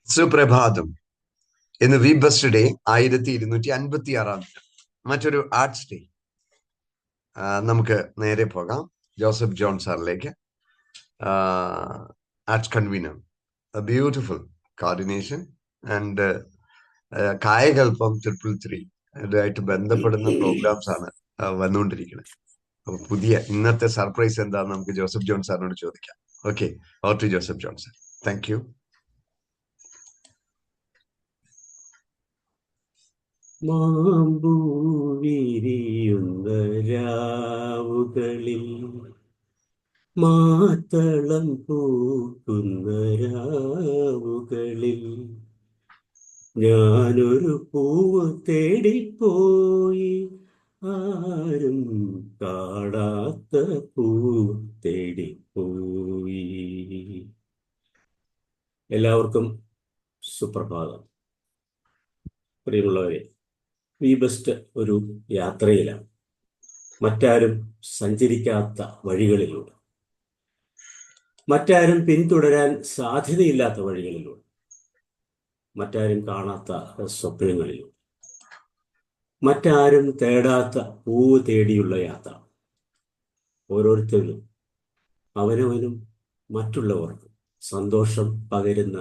സുപ്രഭാതം. ഇന്ന് V best day 1256 മറ്റൊരു ആർട്സ് ഡേ. നമുക്ക് നേരെ പോകാം ജോസഫ് ജോൺ സാറിലേക്ക്. Arts convener, beautiful coordination and കായകൽപ്പം 333 ഇതായിട്ട് ബന്ധപ്പെടുന്ന പ്രോഗ്രാംസ് ആണ് വന്നുകൊണ്ടിരിക്കുന്നത്. അപ്പൊ പുതിയ ഇന്നത്തെ സർപ്രൈസ് എന്താന്ന് നമുക്ക് ജോസഫ് ജോൺ സാറിനോട് ചോദിക്കാം. Okay, over to Joseph John sir. Thank you. മാമ്പൂ വിരിയുന്ന രാവുകളിൽ, മാത്തളം പൂക്കുന്ന രാവുകളിൽ, ഞാനൊരു പൂവ് തേടിപ്പോയി, ആരും കാണാത്ത പൂവ് തേടിപ്പോയി. എല്ലാവർക്കും സുപ്രഭാതം. പ്രിയമുള്ളവരെ, വി ബെസ്റ്റ് ഒരു യാത്രയിലാണ്. മറ്റാരും സഞ്ചരിക്കാത്ത വഴികളിലൂടെ, മറ്റാരും പിന്തുടരാൻ സാധ്യതയില്ലാത്ത വഴികളിലൂടെ, മറ്റാരും കാണാത്ത സ്വപ്നങ്ങളിലൂടെ, മറ്റാരും തേടാത്ത പൂവ് തേടിയുള്ള യാത്ര. ഓരോരുത്തരും അവനവനും മറ്റുള്ളവർക്കും സന്തോഷം പകരുന്ന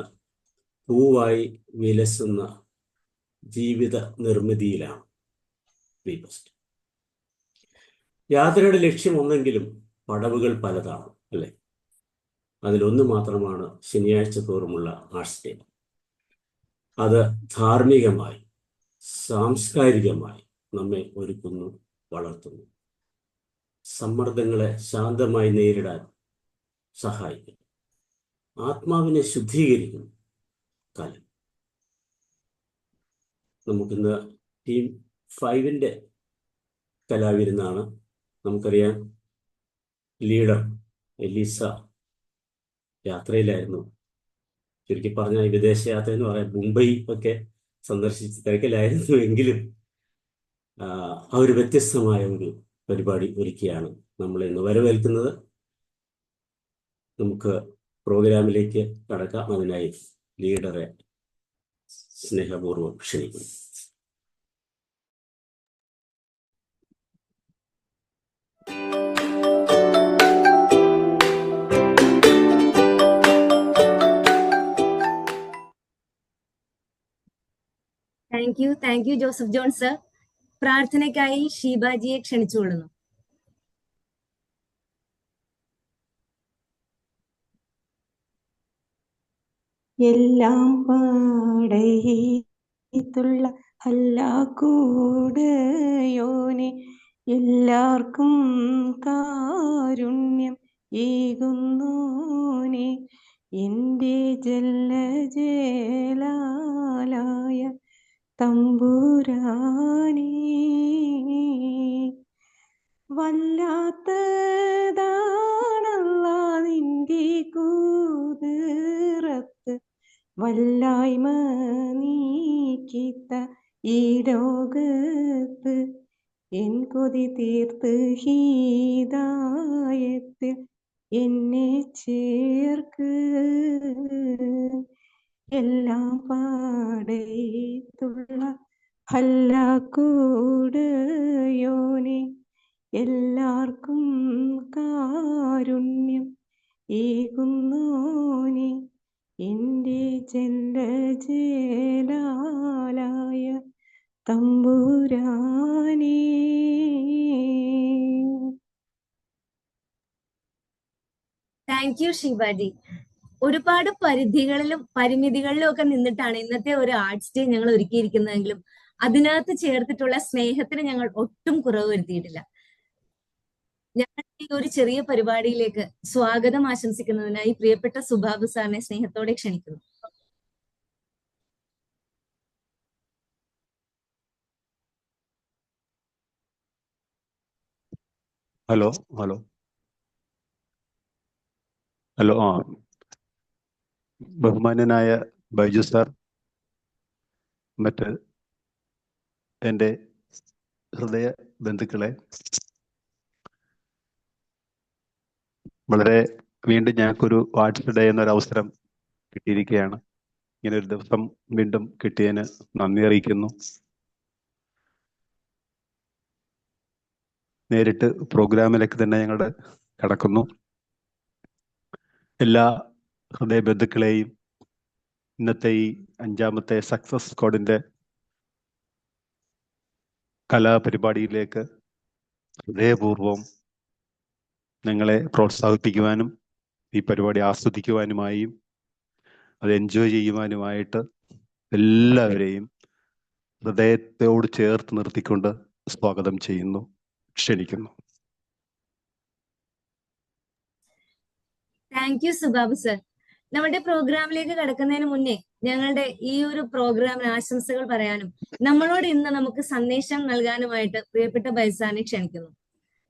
പൂവായി വിലസുന്ന ജീവിത നിർമ്മിതിയിലാണ് വി ബെസ്റ്റ്. യാത്രയുടെ ലക്ഷ്യം ഒന്നെങ്കിലും പടവുകൾ പലതാണ്, അല്ലേ? അതിലൊന്ന് മാത്രമാണ് ശനിയാഴ്ച തോറുമുള്ള ആർട്സ് ഡേ. അത് ധാർമ്മികമായി, സാംസ്കാരികമായി നമ്മെ ഒരുക്കുന്നു, വളർത്തുന്നു. സമ്മർദ്ദങ്ങളെ ശാന്തമായി നേരിടാൻ സഹായിക്കുന്നു, ആത്മാവിനെ ശുദ്ധീകരിക്കുന്നു കല. നമുക്കിന്ന് ടീം 5-ന്റെ കലാവിരുന്നാണ്. നമുക്കറിയാം, ലീഡർ എലീസ യാത്രയിലായിരുന്നു. ചുരുക്കി പറഞ്ഞാൽ വിദേശ യാത്ര എന്ന് പറയാം, മുംബൈ ഒക്കെ സന്ദർശിച്ച് തിരക്കിലായിരുന്നു. എങ്കിലും ആ ഒരു വ്യത്യസ്തമായ ഒരു പരിപാടി ഒരുക്കിയാണ് നമ്മൾ ഇന്ന് വരവേൽക്കുന്നത്. നമുക്ക് പ്രോഗ്രാമിലേക്ക് കടക്കാം. അതിനായി ലീഡറെ സ്നേഹപൂർവ്വം ക്ഷണിക്കുന്നു. Thank you Joseph John sir. പ്രാർത്ഥനയ്ക്കായി ഷീബാജിയെ ക്ഷണിച്ചുകൊള്ളുന്നു. എല്ലാം പാടത്തുള്ള അല്ലാഹുവോനെ, എല്ലാവർക്കും കാരുണ്യം ഏകുന്നോനെ, എൻ്റെ ജലജലാലായ തമ്പുരാനേ. വല്ലാത്തതാണല്ലാ നിന്റെ കുതിരത്ത്, വല്ലായ്മ നീക്കിത്ത ഈ ലോകത്ത്, എൻ കൊതി തീർത്ത് ഹീദായത്തിൽ എന്നെ ചേർക്ക്. എല്ലാം പാടത്തുള്ള അല്ലാഹുവോനെ, എല്ലാവർക്കും കാരുണ്യം ഏകുന്നോനെ, എൻ്റെ ജലജലാലായ തമ്പുരാനേ. Thank you Sheeba ji. ഒരുപാട് പരിധികളിലും പരിമിതികളിലും ഒക്കെ നിന്നിട്ടാണ് ഇന്നത്തെ ഒരു ആർട്സ് ഡേ ഞങ്ങൾ ഒരുക്കിയിരിക്കുന്നതെങ്കിലും അതിനകത്ത് ചേർത്തിട്ടുള്ള സ്നേഹത്തിന് ഞങ്ങൾ ഒട്ടും കുറവ് വരുത്തിയിട്ടില്ല. ഞങ്ങൾ ഈ ഒരു ചെറിയ പരിപാടിയിലേക്ക് സ്വാഗതം ആശംസിക്കുന്നതിനായി പ്രിയപ്പെട്ട സുബാബു സാറിനെ സ്നേഹത്തോടെ ക്ഷണിക്കുന്നു. ഹലോ ഹലോ ഹലോ ബഹുമാന്യനായ ബൈജു സാർ, മറ്റ് എൻ്റെ ഹൃദയ ബന്ധുക്കളെ, വളരെ വീണ്ടും ഞങ്ങൾക്കൊരു ആർട്സ് ഡേ എന്നൊരു അവസരം കിട്ടിയിരിക്കുകയാണ്. ഇങ്ങനെ ഒരു ദിവസം വീണ്ടും കിട്ടിയതിന് നന്ദി അറിയിക്കുന്നു. നേരിട്ട് പ്രോഗ്രാമിലേക്ക് തന്നെ ഞങ്ങൾ കടക്കുന്നു. എല്ലാ ഹൃദയ ബന്ധുക്കളെയും ഇന്നത്തെ ഈ 5ാമത്തെ സക്സസ് സ്ക്വാഡിൻ്റെ കലാപരിപാടിയിലേക്ക് ഹൃദയപൂർവ്വം നിങ്ങളെ പ്രോത്സാഹിപ്പിക്കുവാനും ഈ പരിപാടി ആസ്വദിക്കുവാനുമായും അത് എൻജോയ് ചെയ്യുവാനുമായിട്ട് എല്ലാവരെയും ഹൃദയത്തോട് ചേർത്ത് നിർത്തിക്കൊണ്ട് സ്വാഗതം ചെയ്യുന്നു, ക്ഷണിക്കുന്നു. Thank U സുബാബു sir. നമ്മുടെ പ്രോഗ്രാമിലേക്ക് കടക്കുന്നതിന് മുന്നേ ഞങ്ങളുടെ ഈ ഒരു പ്രോഗ്രാമിന് ആശംസകൾ പറയാനും നമ്മളോട് ഇന്ന് നമുക്ക് സന്ദേശം നൽകാനുമായിട്ട് പ്രിയപ്പെട്ട ബൈസാനെ ക്ഷണിക്കുന്നു.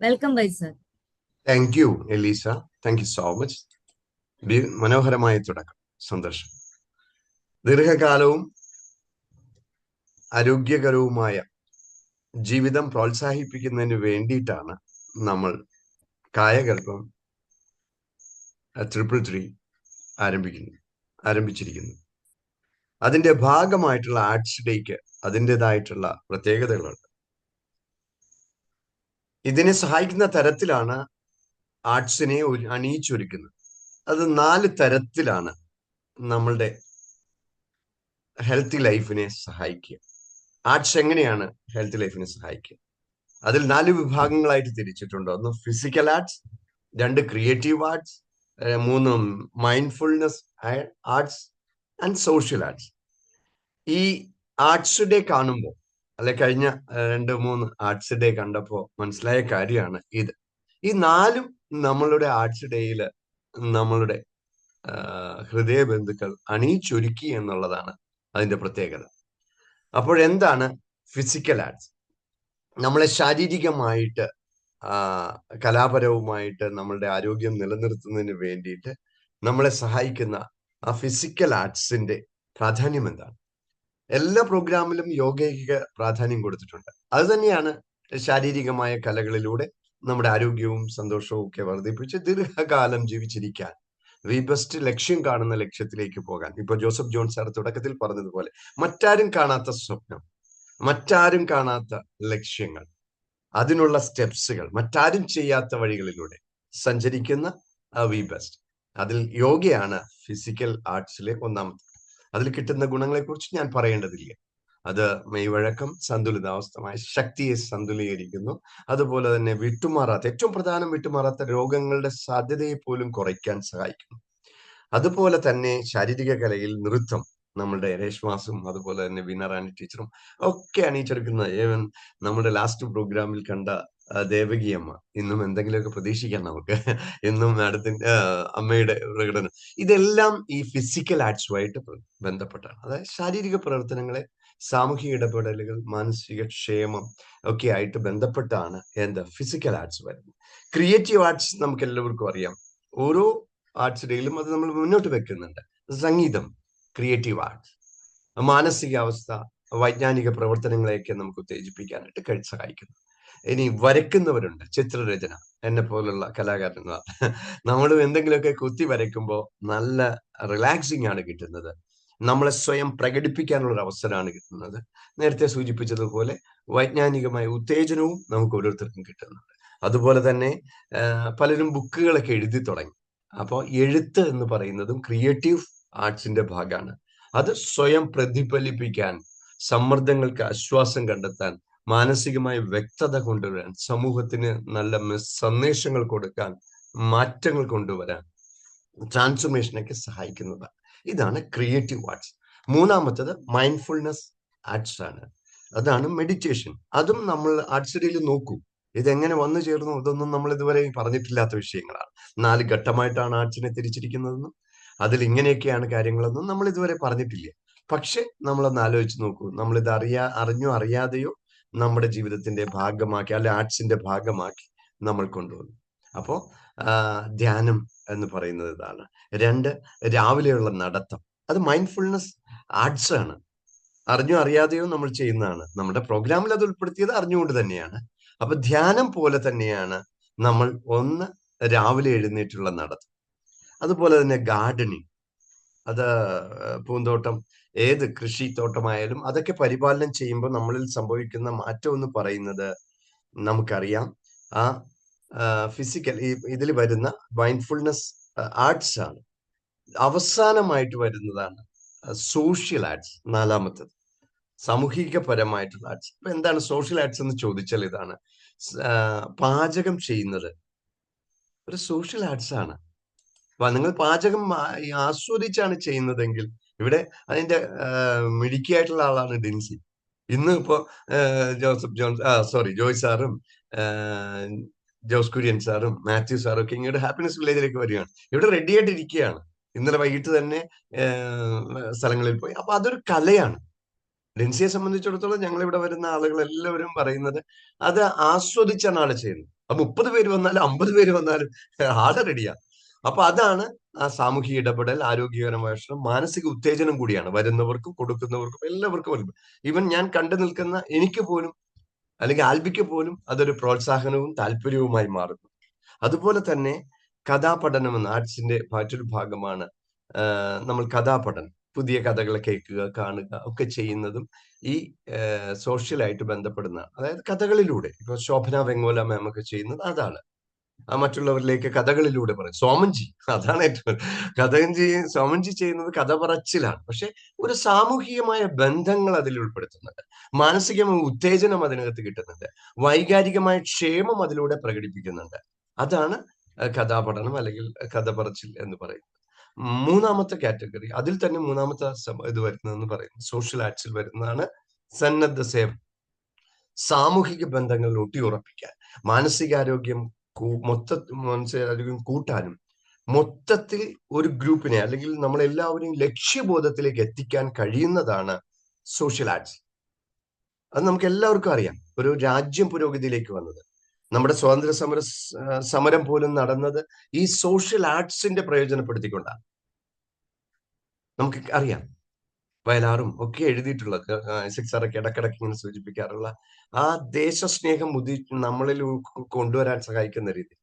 വെൽക്കം ബൈസർ. Thank you Elisa, thank you so much. മനോഹരമായ തുടക്കം, സന്തോഷം. ദീർഘകാലവും ആരോഗ്യകരവുമായ ജീവിതം പ്രോത്സാഹിപ്പിക്കുന്നതിന് വേണ്ടിയിട്ടാണ് നമ്മൾ കായകൽപ്പം 333 ആരംഭിച്ചിരിക്കുന്നത്. അതിന്റെ ഭാഗമായിട്ടുള്ള ആർട്സ് ഡേക്ക് അതിൻ്റെതായിട്ടുള്ള പ്രത്യേകതകളുണ്ട്. ഇതിനെ സഹായിക്കുന്ന തരത്തിലാണ് ആർട്സിനെ അണിയിച്ചൊരുക്കുന്നത്. അത് 4 തരത്തിലാണ് നമ്മളുടെ ഹെൽത്തി ലൈഫിനെ സഹായിക്കുക. ആർട്സ് എങ്ങനെയാണ് ഹെൽത്തി ലൈഫിനെ സഹായിക്കുക? അതിൽ 4 വിഭാഗങ്ങളായിട്ട് തിരിച്ചിട്ടുണ്ട്. 1 physical arts, 2 creative arts, 3 mindfulness arts and social arts. ഈ ആർട്സ് ഡേ കാണുമ്പോൾ, അല്ലെ കഴിഞ്ഞ 2-3 ആർട്സ് ഡേ കണ്ടപ്പോൾ മനസ്സിലായ കാര്യമാണ് ഇത്. ഈ 4 നമ്മളുടെ ആർട്സ് ഡേയിൽ നമ്മളുടെ ഹൃദയ ബന്ധുക്കൾ അണിയിച്ചൊരുക്കി എന്നുള്ളതാണ് അതിന്റെ പ്രത്യേകത. അപ്പോഴെന്താണ് ഫിസിക്കൽ ആർട്സ്? നമ്മളെ ശാരീരികമായിട്ട് കലാപരവുമായിട്ട് നമ്മളുടെ ആരോഗ്യം നിലനിർത്തുന്നതിന് വേണ്ടിയിട്ട് നമ്മളെ സഹായിക്കുന്ന ആ ഫിസിക്കൽ ആർട്സിന്റെ പ്രാധാന്യം എന്താണ്? എല്ലാ പ്രോഗ്രാമിലും യോഗയ്ക്ക് പ്രാധാന്യം കൊടുത്തിട്ടുണ്ട്. അത് തന്നെയാണ് ശാരീരികമായ കലകളിലൂടെ നമ്മുടെ ആരോഗ്യവും സന്തോഷവും ഒക്കെ വർദ്ധിപ്പിച്ച് ദീർഘകാലം ജീവിച്ചിരിക്കാൻ, വി ബെസ്റ്റ് ലക്ഷ്യം കാണുന്ന ലക്ഷ്യത്തിലേക്ക് പോകാൻ. ഇപ്പൊ ജോസഫ് ജോൺ സാർ തുടക്കത്തിൽ പറഞ്ഞതുപോലെ മറ്റാരും കാണാത്ത സ്വപ്നം, മറ്റാരും കാണാത്ത ലക്ഷ്യങ്ങൾ, അതിനുള്ള സ്റ്റെപ്സുകൾ, മറ്റാരും ചെയ്യാത്ത വഴികളിലൂടെ സഞ്ചരിക്കുന്ന വി ബെസ്റ്റ്. അതിൽ യോഗയാണ് ഫിസിക്കൽ ആർട്സിലെ ഒന്നാമത്തെ. അതിൽ കിട്ടുന്ന ഗുണങ്ങളെ കുറിച്ച് ഞാൻ പറയേണ്ടതില്ല. അത് മെയ്വഴക്കം, സന്തുലിതാവസ്ഥമായ ശക്തിയെ സന്തുലീകരിക്കുന്നു. അതുപോലെ തന്നെ ഏറ്റവും പ്രധാനം വിട്ടുമാറാത്ത രോഗങ്ങളുടെ സാധ്യതയെ പോലും കുറയ്ക്കാൻ സഹായിക്കുന്നു. അതുപോലെ തന്നെ ശാരീരിക കലയിൽ നൃത്തം, നമ്മളുടെ രേഷ്മാസും അതുപോലെ തന്നെ വിനറാണി ടീച്ചറും ഒക്കെ അണിയിച്ചെടുക്കുന്ന, ഏവൻ നമ്മുടെ ലാസ്റ്റ് പ്രോഗ്രാമിൽ കണ്ട ദേവകി അമ്മ, ഇന്നും എന്തെങ്കിലുമൊക്കെ പ്രതീക്ഷിക്കാം നമുക്ക്. ഇന്നും മാഡത്തിന്റെ അമ്മയുടെ പ്രകടനം, ഇതെല്ലാം ഈ ഫിസിക്കൽ ആർട്സുമായിട്ട് ബന്ധപ്പെട്ടാണ്. അതായത് ശാരീരിക പ്രവർത്തനങ്ങളെ, സാമൂഹിക ഇടപെടലുകൾ, മാനസിക ക്ഷേമം ഒക്കെ ആയിട്ട് ബന്ധപ്പെട്ടാണ് ഫിസിക്കൽ ആർട്സ് വരുന്നത്. ക്രിയേറ്റീവ് ആർട്സ് നമുക്ക് എല്ലാവർക്കും അറിയാം. ഓരോ ആർട്സ് ഡേയിലും അത് നമ്മൾ മുന്നോട്ട് വെക്കുന്നുണ്ട്. സംഗീതം ക്രിയേറ്റീവ് ആർട്സ്, മാനസികാവസ്ഥ, വൈജ്ഞാനിക പ്രവർത്തനങ്ങളെയൊക്കെ നമുക്ക് ഉത്തേജിപ്പിക്കാനായിട്ട് സഹായിക്കുന്നു. ഇനി വരയ്ക്കുന്നവരുണ്ട്, ചിത്രരചന, എന്നെ പോലുള്ള കലാകാരന്മാർ. നമ്മളും എന്തെങ്കിലുമൊക്കെ കുത്തി വരയ്ക്കുമ്പോൾ നല്ല റിലാക്സിങ് ആണ് കിട്ടുന്നത്. നമ്മളെ സ്വയം പ്രകടിപ്പിക്കാനുള്ള ഒരു അവസരമാണ് കിട്ടുന്നത്. നേരത്തെ സൂചിപ്പിച്ചതുപോലെ വൈജ്ഞാനികമായ ഉത്തേജനവും നമുക്ക് ഓരോരുത്തർക്കും കിട്ടുന്നുണ്ട്. അതുപോലെ തന്നെ പലരും ബുക്കുകളൊക്കെ എഴുതി തുടങ്ങി. അപ്പോൾ എഴുത്ത് എന്ന് പറയുന്നതും ക്രിയേറ്റീവ് ആർട്സിന്റെ ഭാഗമാണ്. അത് സ്വയം പ്രതിഫലിപ്പിക്കാൻ, സമ്മർദ്ദങ്ങൾക്ക് ആശ്വാസം കണ്ടെത്താൻ, മാനസികമായ വ്യക്തത കൊണ്ടുവരാൻ, സമൂഹത്തിന് നല്ല സന്ദേശങ്ങൾ കൊടുക്കാൻ, മാറ്റങ്ങൾ കൊണ്ടുവരാൻ, ട്രാൻസ്ഫോർമേഷനൊക്കെ സഹായിക്കുന്നതാണ്. ഇതാണ് ക്രിയേറ്റീവ് ആർട്സ്. മൂന്നാമത്തത് മൈൻഡ്ഫുൾനെസ് ആർട്സ് ആണ്. അതാണ് മെഡിറ്റേഷൻ. അതും നമ്മൾ ആർട്സ് ഡേയിൽ നോക്കൂ. ഇതെങ്ങനെ വന്നു ചേർന്നു, ഇതൊന്നും നമ്മൾ ഇതുവരെ പറഞ്ഞിട്ടില്ലാത്ത വിഷയങ്ങളാണ്. 4 ഘട്ടമായിട്ടാണ് ആർട്സിനെ തിരിച്ചിരിക്കുന്നതെന്നും അതിൽ ഇങ്ങനെയൊക്കെയാണ് കാര്യങ്ങളെന്നും നമ്മൾ ഇതുവരെ പറഞ്ഞിട്ടില്ല. പക്ഷെ നമ്മളൊന്ന് ആലോചിച്ച് നോക്കൂ, നമ്മളിത് അറിഞ്ഞോ അറിയാതെയോ നമ്മുടെ ജീവിതത്തിന്റെ ഭാഗമാക്കി, അല്ലെ ആർട്സിന്റെ ഭാഗമാക്കി നമ്മൾ കൊണ്ടുവന്നു. അപ്പോ ധ്യാനം എന്ന് പറയുന്നത് ഇതാണ്. 2 രാവിലെയുള്ള നടത്തം, അത് മൈൻഡ്ഫുൾനെസ് ആർട്സ് ആണ്. അറിഞ്ഞോ അറിയാതെയോ നമ്മൾ ചെയ്യുന്നതാണ്. നമ്മുടെ പ്രോഗ്രാമിൽ അത് ഉൾപ്പെടുത്തിയത് അറിഞ്ഞുകൊണ്ട് തന്നെയാണ്. അപ്പൊ ധ്യാനം പോലെ തന്നെയാണ് നമ്മൾ രാവിലെ എഴുന്നേറ്റുള്ള നടത്തം. അതുപോലെ തന്നെ ഗാർഡനിങ്, അത് പൂന്തോട്ടം, ഏത് കൃഷിത്തോട്ടമായാലും അതൊക്കെ പരിപാലനം ചെയ്യുമ്പോൾ നമ്മളിൽ സംഭവിക്കുന്ന മാറ്റം എന്ന് പറയുന്നത് നമുക്കറിയാം. ആ ഫിസിക്കൽ ഇതിൽ വരുന്ന മൈൻഡ്ഫുൾനെസ് ആർട്സ് ആണ്. അവസാനമായിട്ട് വരുന്നതാണ് സോഷ്യൽ ആർട്സ്, നാലാമത്തത് സാമൂഹികപരമായിട്ടുള്ള ആർട്സ്. ഇപ്പൊ എന്താണ് സോഷ്യൽ ആർട്സ് എന്ന് ചോദിച്ചാൽ ഇതാണ്. പാചകം ചെയ്യുന്നത് ഒരു സോഷ്യൽ ആർട്സ് ആണ്. അപ്പൊ നിങ്ങൾ പാചകം ആസ്വദിച്ചാണ് ചെയ്യുന്നതെങ്കിൽ, ഇവിടെ അതിന്റെ മിടുക്കിയായിട്ടുള്ള ആളാണ് ഡിൻസി. ഇന്ന് ഇപ്പോ ജോയ് സാറും ജോസ് കുര്യൻ സാറും മാത്യു സാറും ഒക്കെ ഇങ്ങോട്ട് ഹാപ്പിനെസ് വില്ലേജിലേക്ക് വരികയാണ്. ഇവിടെ റെഡി ആയിട്ടിരിക്കുകയാണ്. ഇന്നലെ വൈകിട്ട് തന്നെ സ്ഥലങ്ങളിൽ പോയി. അപ്പൊ അതൊരു കലയാണ്. ഡിൻസിയെ സംബന്ധിച്ചിടത്തോളം ഞങ്ങൾ ഇവിടെ വരുന്ന ആളുകൾ എല്ലാവരും പറയുന്നത് അത് ആസ്വദിച്ചാണ് ആള് ചെയ്യുന്നത്. അപ്പൊ 30 പേര് വന്നാലും 50 പേര് വന്നാലും ആള് റെഡിയാണ്. അപ്പൊ അതാണ് ആ സാമൂഹിക ഇടപെടൽ, ആരോഗ്യകരമായ ഭക്ഷണം, മാനസിക ഉത്തേജനം കൂടിയാണ് വരുന്നവർക്കും കൊടുക്കുന്നവർക്കും എല്ലാവർക്കും. ഈവൻ ഞാൻ കണ്ടു നിൽക്കുന്ന എനിക്ക് പോലും, അല്ലെങ്കിൽ ആൽബിക്ക് പോലും അതൊരു പ്രോത്സാഹനവും താല്പര്യവുമായി മാറുന്നു. അതുപോലെ തന്നെ കഥാപഠനം എന്ന ആർട്സിന്റെ മറ്റൊരു ഭാഗമാണ് നമ്മൾ കഥാപഠനം. പുതിയ കഥകൾ കേൾക്കുക, കാണുക ഒക്കെ ചെയ്യുന്നതും ഈ സോഷ്യലായിട്ട് ബന്ധപ്പെടുന്ന, അതായത് കഥകളിലൂടെ. ഇപ്പൊ ശോഭന വെങ്ങോല മാം ഒക്കെ ചെയ്യുന്നത് അതാണ്. മറ്റുള്ളവരിലേക്ക് കഥകളിലൂടെ പറയും. സോമൻജി അതാണ് ഏറ്റവും സോമൻജി ചെയ്യുന്നത് കഥ പറച്ചിലാണ്. പക്ഷെ ഒരു സാമൂഹികമായ ബന്ധങ്ങൾ അതിൽ ഉൾപ്പെടുത്തുന്നുണ്ട്, മാനസികമായ ഉത്തേജനം അതിനകത്ത് കിട്ടുന്നുണ്ട്, വൈകാരികമായ ക്ഷേമം അതിലൂടെ പ്രകടിപ്പിക്കുന്നുണ്ട്. അതാണ് കഥാപഠനം അല്ലെങ്കിൽ കഥ പറച്ചിൽ എന്ന് പറയുന്നത്. മൂന്നാമത്തെ കാറ്റഗറി, അതിൽ തന്നെ മൂന്നാമത്തെ ഇത് വരുന്നതെന്ന് പറയുന്നത് സോഷ്യൽ ആർട്സിൽ വരുന്നതാണ് സന്നദ്ധ സേവനം. സാമൂഹിക ബന്ധങ്ങൾ ഊട്ടിയുറപ്പിക്കാൻ, മാനസികാരോഗ്യം മാനസികാരോഗ്യം കൂട്ടാനും, മൊത്തത്തിൽ ഒരു ഗ്രൂപ്പിനെ അല്ലെങ്കിൽ നമ്മളെല്ലാവരെയും ലക്ഷ്യബോധത്തിലേക്ക് എത്തിക്കാൻ കഴിയുന്നതാണ് സോഷ്യൽ ആർട്സ്. അത് നമുക്ക് എല്ലാവർക്കും അറിയാം. ഒരു രാജ്യം പുരോഗതിയിലേക്ക് വന്നത്, നമ്മുടെ സ്വാതന്ത്ര്യ സമരം പോലും നടന്നത് ഈ സോഷ്യൽ ആർട്സിന്റെ പ്രയോജനപ്പെടുത്തിക്കൊണ്ടാണ്. നമുക്ക് അറിയാം. വയലാറും ഒക്കെ എഴുതിയിട്ടുള്ളത്, ഐസക് സാറൊക്കെ ഇടക്കിടക്ക് ഇങ്ങനെ സൂചിപ്പിക്കാറുള്ള ആ ദേശസ്നേഹം നമ്മളിൽ കൊണ്ടുവരാൻ സഹായിക്കുന്ന രീതി.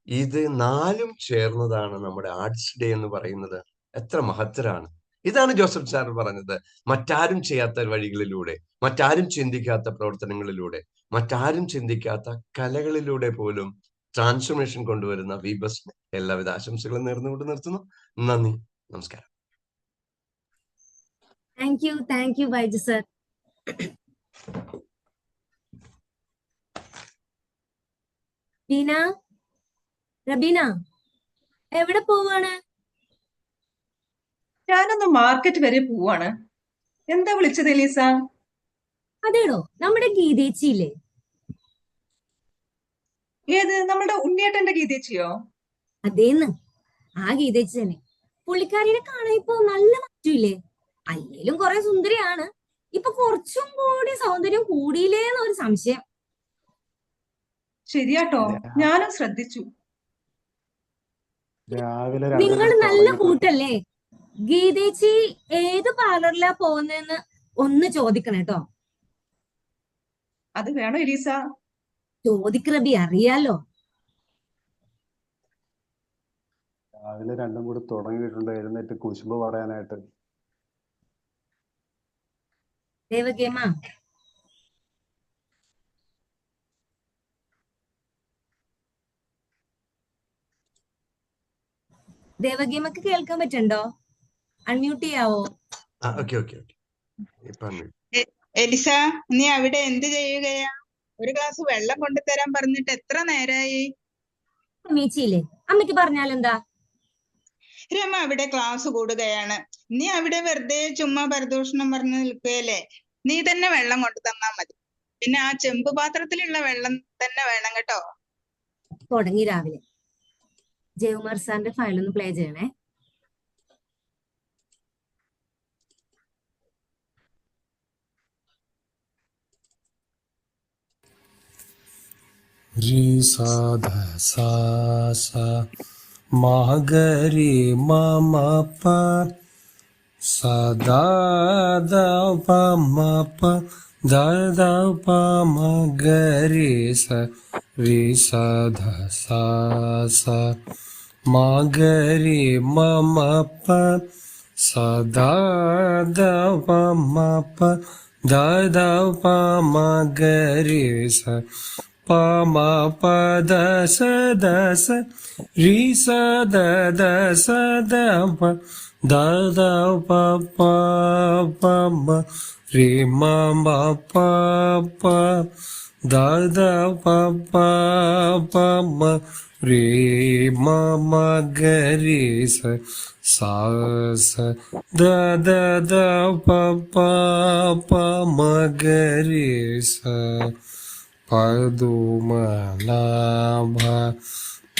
ഇത് നാലും ചേർന്നതാണ് നമ്മുടെ ആർട്സ് ഡേ എന്ന് പറയുന്നത്. എത്ര മഹത്തരാണ്! ഇതാണ് ജോസഫ് സാർ പറഞ്ഞത്, മറ്റാരും ചെയ്യാത്ത വഴികളിലൂടെ, മറ്റാരും ചിന്തിക്കാത്ത പ്രവർത്തനങ്ങളിലൂടെ, മറ്റാരും ചിന്തിക്കാത്ത കലകളിലൂടെ പോലും ട്രാൻസ്ഫോർമേഷൻ കൊണ്ടുവരുന്ന വിബസിന് എല്ലാവിധ ആശംസകളും നേർന്നുകൊണ്ട് നിർത്തുന്നു. നന്ദി, നമസ്കാരം. Thank you Baiju sir. Beena, Rabeena എവിടെ പോവാണ്? ഞാനൊന്ന് മാർക്കറ്റ് വരെ പോവാണ്. എന്താ വിളിച്ചത് എലീസ? അതേടോ, നമ്മുടെ ഗീതേച്ചിയില്ലേ? ഏത്, നമ്മുടെ ഉണ്ണിയേട്ടന്റെ ഗീതേച്ചിയോ? അതേന്ന്, ആ ഗീതേച്ചി തന്നെ. പുള്ളിക്കാരിനെ കാണാൻ ഇപ്പൊ നല്ല മാറ്റമില്ലേ? അല്ലേലും കുറെ സുന്ദരിയാണ്. ഇപ്പൊ കുറച്ചും കൂടി സൗന്ദര്യം കൂടിയില്ലേന്നൊരു സംശയം. ശരിയാട്ടോ, ഞാനും ശ്രദ്ധിച്ചു. നിങ്ങൾ നല്ല കൂട്ടല്ലേ? ഗീതേച്ചി ഏത് പാർലറിലാ പോകുന്നതെന്ന് ഒന്ന് ചോദിക്കണം കേട്ടോ. അത് വേണോ എലീസ? ചോദിക്കറബി, അറിയാലോ. രാവിലെ രണ്ടും കൂടി തുടങ്ങിയിട്ടുണ്ട് എഴുന്നേറ്റ് കുശുമ്പ് പറയാനായിട്ട്. ദേവകേമ, ദേവകേമക്ക് കേൾക്കാൻ പറ്റുണ്ടോ? അൺമ്യൂട്ട് ചെയ്യാവോ? എലിസ, നീ അവിടെ എന്ത് ചെയ്യുകയാ? ഒരു ഗ്ലാസ് വെള്ളം കൊണ്ടുതരാൻ പറഞ്ഞിട്ട് എത്ര നേരായി? അമ്മച്ചിയില്ലേ, അമ്മയ്ക്ക് പറഞ്ഞാലെന്താ? രമ അവിടെ ക്ലാസ് കൂടുകയാണ്. നീ അവിടെ വെറുതെ ചുമ്മാ പരദൂഷണം പറഞ്ഞു നിൽക്കുകയല്ലേ? നീ തന്നെ വെള്ളം കൊണ്ടു തന്നാ മതി. പിന്നെ ആ ചെമ്പ് പാത്രത്തിലുള്ള വെള്ളം തന്നെ വേണം കേട്ടോ. തുടങ്ങി രാവിലെ. ജയകുമാർ സാറിന്റെ ഫയലൊന്ന് പ്ലേ ചെയ്യണേ. രി സാ ധ സാ സ മ ഗ രി മ മ പ സ ദ ധ പ മ പ ധ ധ പ മ ഗ രി സ രി സ ധ സാ സ മ ഗ രി മ മ പ സദാ ദ പ മ പ ദ ദ പ മ ഗ രി സ പ മ പ ദ സ ദ സ രി സ ദ ദ സ ദ പ ദ ദ പ പ പ മ രി മ മ പ പ ദ ദ പ പ പ മ രി മ മ ഗ രി സ സാ സ ദ ദ ദ പ പ പ മ ഗ രി സ പദുമനാഭ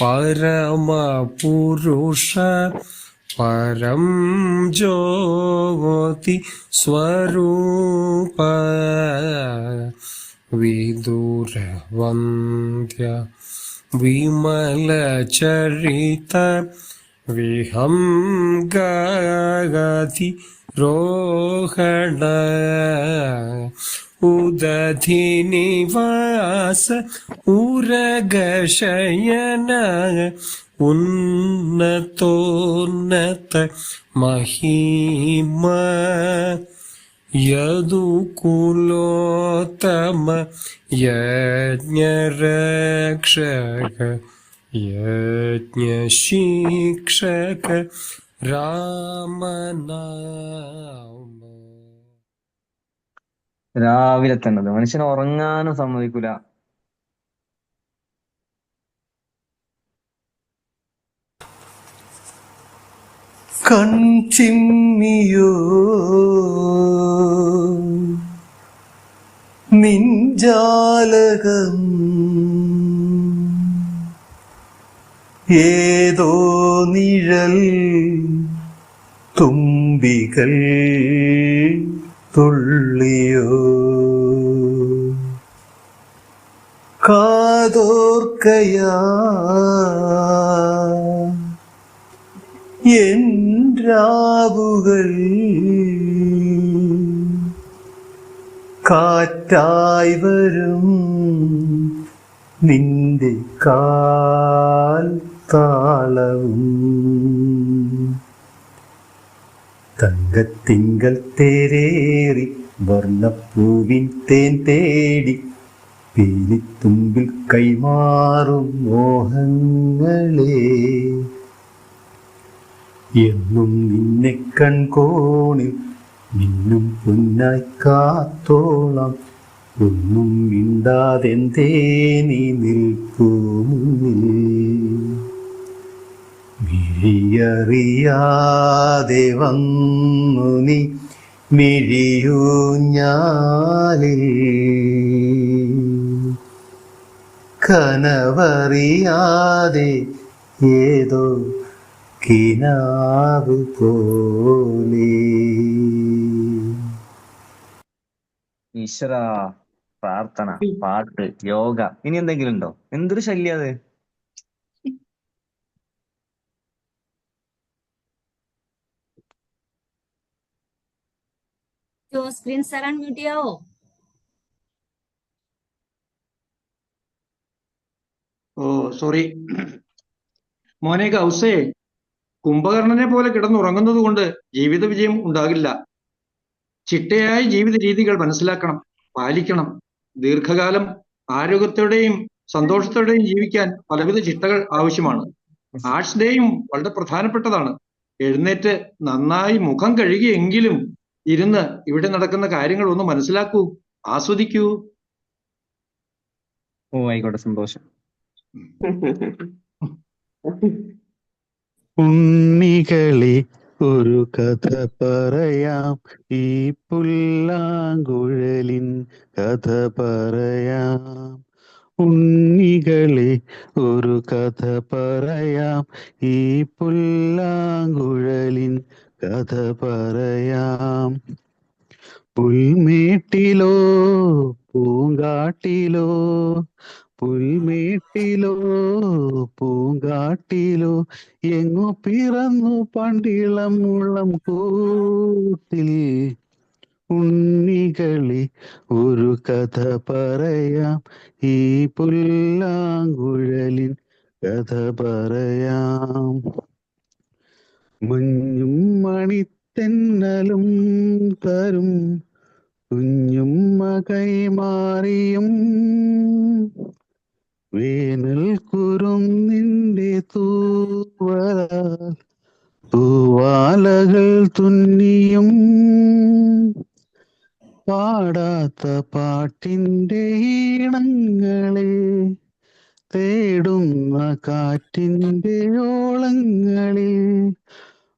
പരമപുരുഷ പരം ജ്യോതി സ്വരൂപ വിദുരവന്ദ്യ വിമലചരിത വിഹംഗതി രോഹണ ഉദധി നിവാസ ഉരഗശയന ഉന്നതോന്നത മഹിമ യദുകുലോത്തമ യജ്ഞരക്ഷക യജ്ഞശിക്ഷക രാമനാമ. രാവിലെ തന്നെ മനുഷ്യന് ഉറങ്ങാനും സമ്മതിക്കൂല. കൺചിമ്മിയോ നിൻജാലകം ഏതോ നിഴൽ തുമ്പികൾ തുള്ളിയോ കാതോർക്കയാ എൻ രാവുകൾ കാറ്റായി വരും നിന്റെ കാൽ താളവും തങ്കത്തിങ്കൽ തേരേറി വർണ്ണപ്പൂവിൻ തേൻ തേടി പീലിത്തുമ്പിൽ കൈമാറും മോഹങ്ങളെ എന്നും നിന്നെ കൺകോണിൽ നിന്നും പൊന്നായി കാത്തോളാം ഒന്നും മിണ്ടാതെന്തേ നീ നിൽപ്പൂ മുന്നിൽ മിഴിയറിയാതെ വന്നു നീ മിഴിയൂഞ്ഞാലിൽ കനവറിയാതെ ഏതോ കിനാവ് പോലെ. ഈശ്വര, പ്രാർത്ഥന, പാട്ട്, യോഗ, ഇനി എന്തെങ്കിലും ഉണ്ടോ? എന്തൊരു ശല്യം അത്. സ്ക്രീൻ സാർ അൺമ്യൂട്ട് ചെയ്യാവോ? ഓ സോറി മോനെ ഗൗസേ, കുംഭകർണനെ പോലെ കിടന്നുറങ്ങുന്നത് കൊണ്ട് ജീവിത വിജയം ഉണ്ടാകില്ല. ചിട്ടയായ ജീവിത രീതികൾ മനസ്സിലാക്കണം, പാലിക്കണം. ദീർഘകാലം ആരോഗ്യത്തോടെയും സന്തോഷത്തോടെയും ജീവിക്കാൻ പലവിധ ചിട്ടകൾ ആവശ്യമാണ്. ആർട്സ് ഡേയും വളരെ പ്രധാനപ്പെട്ടതാണ്. എഴുന്നേറ്റ് നന്നായി മുഖം കഴുകിയെങ്കിലും ഇരുന്ന് ഇവിടെ നടക്കുന്ന കാര്യങ്ങൾ ഒന്ന് മനസ്സിലാക്കൂ, ആസ്വദിക്കൂ. ഓ ആയിക്കോട്ടെ, സന്തോഷം. ഉണ്ണികളെ ഒരു കഥ പറയാം, ഈ പുല്ലാങ്കുഴലിൻ കഥ പറയാം. ഉണ്ണികളെ ഒരു കഥ പറയാം, ഈ പുല്ലാങ്കുഴലിൻ കഥ പറയാം. പുൽമേട്ടിലോ പൂങ്കാട്ടിലോ, പുൽമേട്ടിലോ പൂങ്കാട്ടിലോ, എങ്ങോ പിറന്നു പണ്ടിളം മുളം കൂട്ടിൽ. ഉണ്ണികളെ ഒരു കഥ പറയാം, ഈ പുല്ലാങ്കുഴലിൻ കഥ പറയാം. മഞ്ഞും മണിത്തണലിൽ തെന്നലും തരും കുഞ്ഞുമ്മ കൈമാറിയും വേനൽ കുരുന്നിന്റെ തൂവാലകൾ തുന്നിയും പാടാത്ത പാട്ടിന്റെ ഈണങ്ങളെ തേടുന്ന കാറ്റിന്റെ ഓളങ്ങളിൽ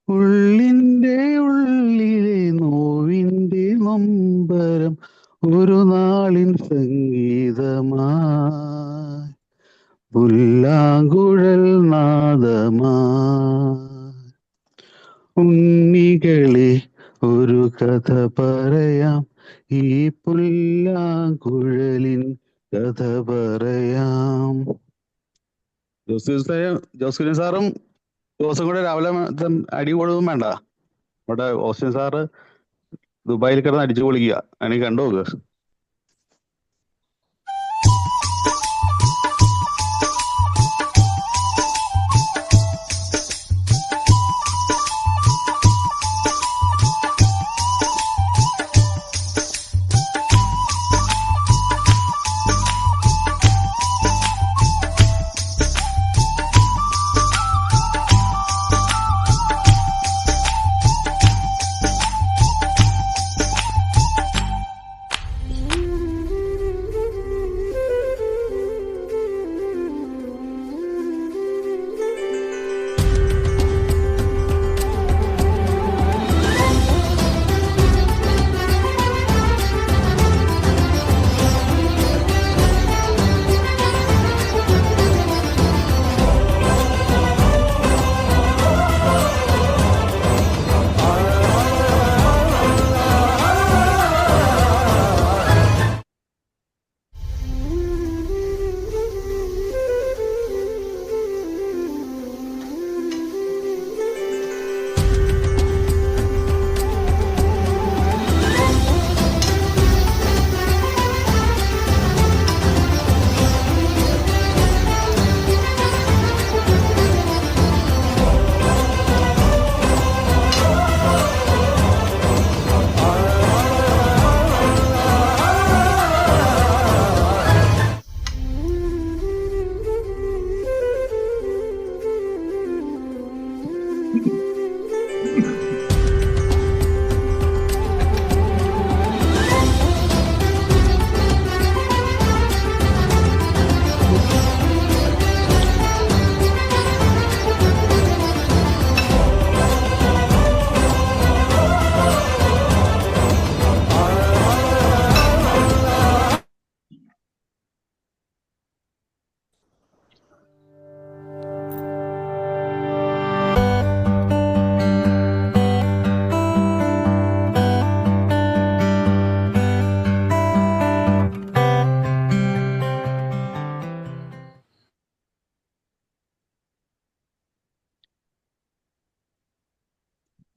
ഉള്ളിന്റെ ഉള്ളിലെ നോവിന്റെ നൊമ്പരം ഒരു നാളിൻ സംഗീതമായി പുല്ലാങ്കുഴൽ നാദമായി ഉണ്ണികളെ ഒരു കഥ പറയാം ഈ പുല്ലാങ്കുഴലിൻ കഥ പറയാം. ജോസ്കുര്യൻ സാറും ജോസും കൂടെ രാവിലെ അടി കൊടുക്കും വേണ്ട. ഇവിടെ ഓസ്റ്റിൻ സാറ് ദുബായിൽ കിടന്ന് അടിച്ചു പൊളിക്കുക. എനിക്ക് കണ്ടു നോക്ക്.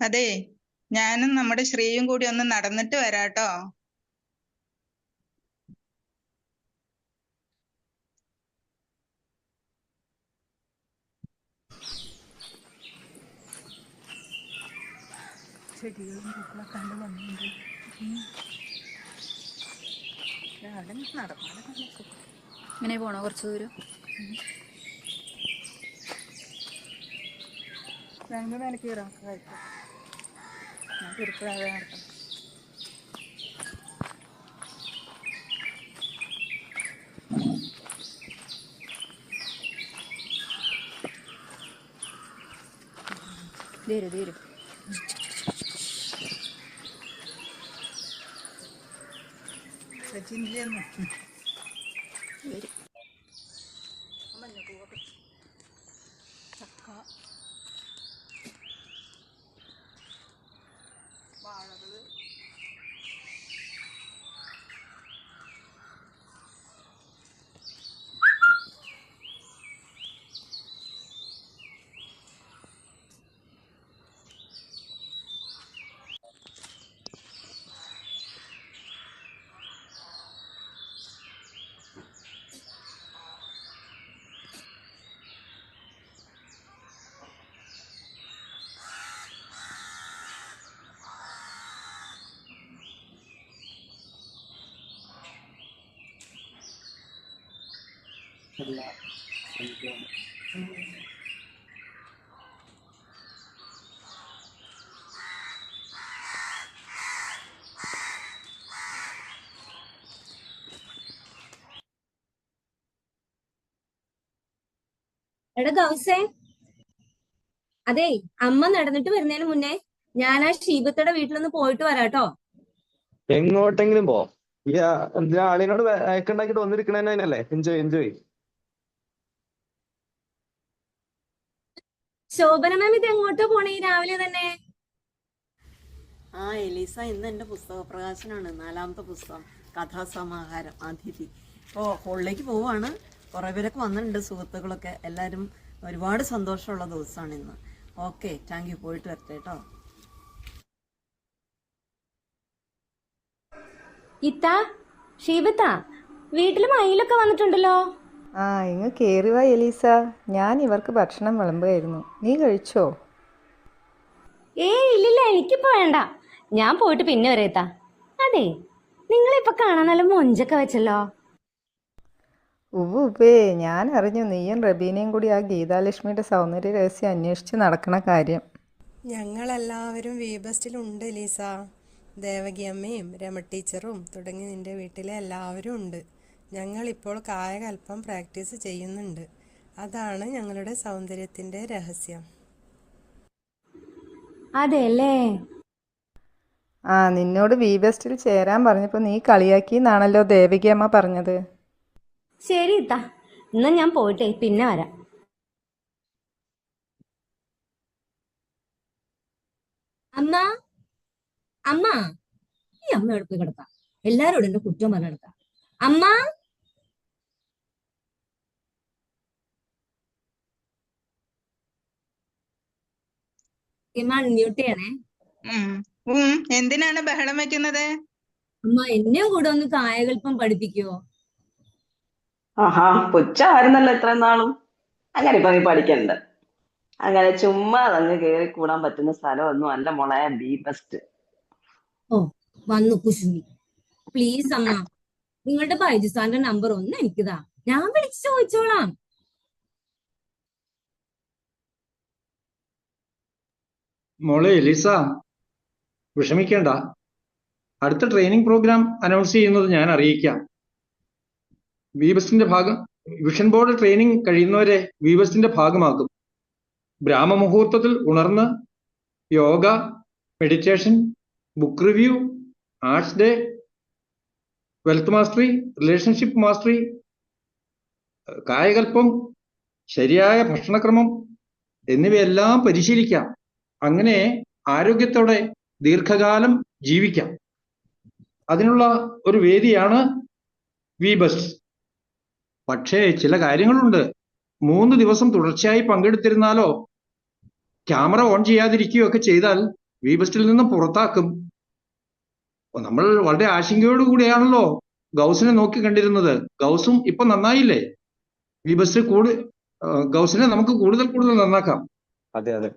അതെ, ഞാനും നമ്മുടെ ശ്രീയും കൂടി ഒന്ന് നടന്നിട്ട് വരാട്ടോ. ചെടികളും പൂക്കളൊക്കെ കണ്ട് വന്നിട്ടുണ്ട്. അവിടെ നടന്നാലും ഇങ്ങനെ പോണോ കുറച്ച് ദൂരം? രണ്ട് നിലക്ക് കയറാം. ഞാൻ തിരുപ്പതി നടക്കാം. ധീരെ ധീരെ വരും. മഞ്ഞപ്പൂവൊക്കെ ചക്ക വാഴകള് എല്ലാ സംഖ്യകളും എടാ ഗൗസേ, അതെ, അമ്മ നടന്നിട്ട് വരുന്നതിന് മുന്നേ ഞാൻ ആ ഷീബത്തയുടെ വീട്ടിലൊന്ന് പോയിട്ട് വരാട്ടോ. എങ്ങോട്ടെങ്കിലും പോ. ഈ ആളിനോട് അയക്കുണ്ടാക്കിട്ട് വന്നിരിക്കണല്ലേ. Enjoy enjoy. ശോഭന മാം, ഇത് എങ്ങോട്ടാ പോണേ ഈ രാവിലെ തന്നെ? ആ എലീസ, ഇന്ന് എൻ്റെ പുസ്തക പ്രകാശനമാണ്. 4ാമത്തെ പുസ്തകം, കഥാസമാഹാരം അതിഥി. ഇപ്പോൾ ഹോളിലേക്ക് പോവാണ്. കുറേ പേരൊക്കെ വന്നിട്ടുണ്ട്, സുഹൃത്തുക്കളൊക്കെ. എല്ലാവരും ഒരുപാട് സന്തോഷമുള്ള ദിവസമാണ് ഇന്ന്. Okay, thank you. പോയിട്ട് വരട്ടെ കേട്ടോ. ഇത്ത, ഷീബത്ത, വീട്ടില് മയിലൊക്കെ വന്നിട്ടുണ്ടല്ലോ. ആ, ഇങ്ങ് കേറി വാ എലീസ. ഞാൻ ഇവർക്ക് ഭക്ഷണം വിളമ്പുകയായിരുന്നു. നീ കഴിച്ചോ? ഇല്ലില്ല, എനിക്കിപ്പോ വേണ്ട. ഞാൻ പോയിട്ട് പിന്നെ വരേത്താ. അതെ, നിങ്ങളിപ്പൊ കാണാൻ നല്ല മൊഞ്ചൊക്കെ വെച്ചല്ലോ. ഉവ്വേ, ഞാൻ അറിഞ്ഞു നീയും റബീനയും കൂടി ആ ഗീതാലക്ഷ്മിയുടെ സൗന്ദര്യ രഹസ്യം അന്വേഷിച്ച് നടക്കണ കാര്യം. ഞങ്ങളെല്ലാവരും വീബസ്റ്റിലുണ്ട് എലീസ. ദേവകി അമ്മയും രമ ടീച്ചറും തുടങ്ങി നിന്റെ വീട്ടിലെ എല്ലാവരും ഉണ്ട്. ഞങ്ങളിപ്പോൾ കായകൽപ്പം പ്രാക്ടീസ് ചെയ്യുന്നുണ്ട്. അതാണ് ഞങ്ങളുടെ സൗന്ദര്യത്തിന്റെ രഹസ്യം. അതെല്ലേ? ആ, നിന്നോട് വീബസ്റ്റിൽ ചേരാൻ പറഞ്ഞപ്പോൾ നീ കളിയാക്കിന്നാണല്ലോ ദേവകി അമ്മ പറഞ്ഞത്. ശരി ഇത്ത, എന്നാ ഞാൻ പോയിട്ടേ പിന്നെ വരാം. അമ്മ, അമ്മ, ഈ അമ്മ എടുത്ത് കിടക്കാം. എല്ലാരോടും എന്റെ കുറ്റം പറഞ്ഞെടുക്കാം. അമ്മ, അൺമ്യൂട്ട് ചെയ്യണേ. എന്തിനാണ് ബഹളം വെക്കുന്നത്? അമ്മ, എന്നെയും കൂടെ ഒന്ന് കായകൽപ്പം പഠിപ്പിക്കുവോ? ആഹാ, പുച്ഛമായിരുന്നല്ലോ ഇത്രയും നാളും. അങ്ങനെ ഇപ്പൊ നീ പഠിക്കണ്ട. അങ്ങനെ ചുമ്മാ അങ്ങ് കയറി കൂടാൻ പറ്റുന്ന സ്ഥലമൊന്നും അല്ല മോളെ ബി ബെസ്റ്റ്. ഓ, വന്നു കുശുനി. പ്ലീസ് അമ്മ, നിങ്ങളുടെ ബൈജു സാറിന്റെ നമ്പർ ഒന്ന് എനിക്കിതാ, ഞാൻ വിളിച്ചു ചോദിച്ചോളാം. മോളെ എലീസ, വിഷമിക്കേണ്ട. അടുത്ത ട്രെയിനിങ് പ്രോഗ്രാം അനൗൺസ് ചെയ്യുന്നത് ഞാൻ അറിയിക്കാം. വീബസ്റ്റിന്റെ വിഷൻ ബോർഡ് ട്രെയിനിങ് കഴിയുന്നവരെ വീബസ്റ്റിന്റെ ഭാഗമാക്കും. ബ്രാഹ്മമുഹൂർത്തത്തിൽ ഉണർന്ന് yoga, meditation, book review, arts day, wealth mastery, relationship mastery, Kayakalpam, ശരിയായ ഭക്ഷണക്രമം എന്നിവയെല്ലാം പരിശീലിക്കാം. അങ്ങനെ ആരോഗ്യത്തോടെ ദീർഘകാലം ജീവിക്കാം. അതിനുള്ള ഒരു വേദിയാണ് വീബസ്റ്റ്. പക്ഷേ ചില കാര്യങ്ങളുണ്ട്. 3 ദിവസം തുടർച്ചയായി പങ്കെടുത്തിരുന്നാലോ ക്യാമറ ഓൺ ചെയ്യാതിരിക്കുകയോ ഒക്കെ ചെയ്താൽ വീബസ്റ്റിൽ നിന്നും പുറത്താക്കും. നമ്മൾ വളരെ ആശങ്കയോടുകൂടിയാണല്ലോ ഗൗസിനെ നോക്കി കണ്ടിരുന്നത്. ഗൗസും ഇപ്പൊ നന്നായില്ലേ? വീബസ്റ്റ് ഗൗസിനെ നമുക്ക് കൂടുതൽ നന്നാക്കാം. അതെ അതെ.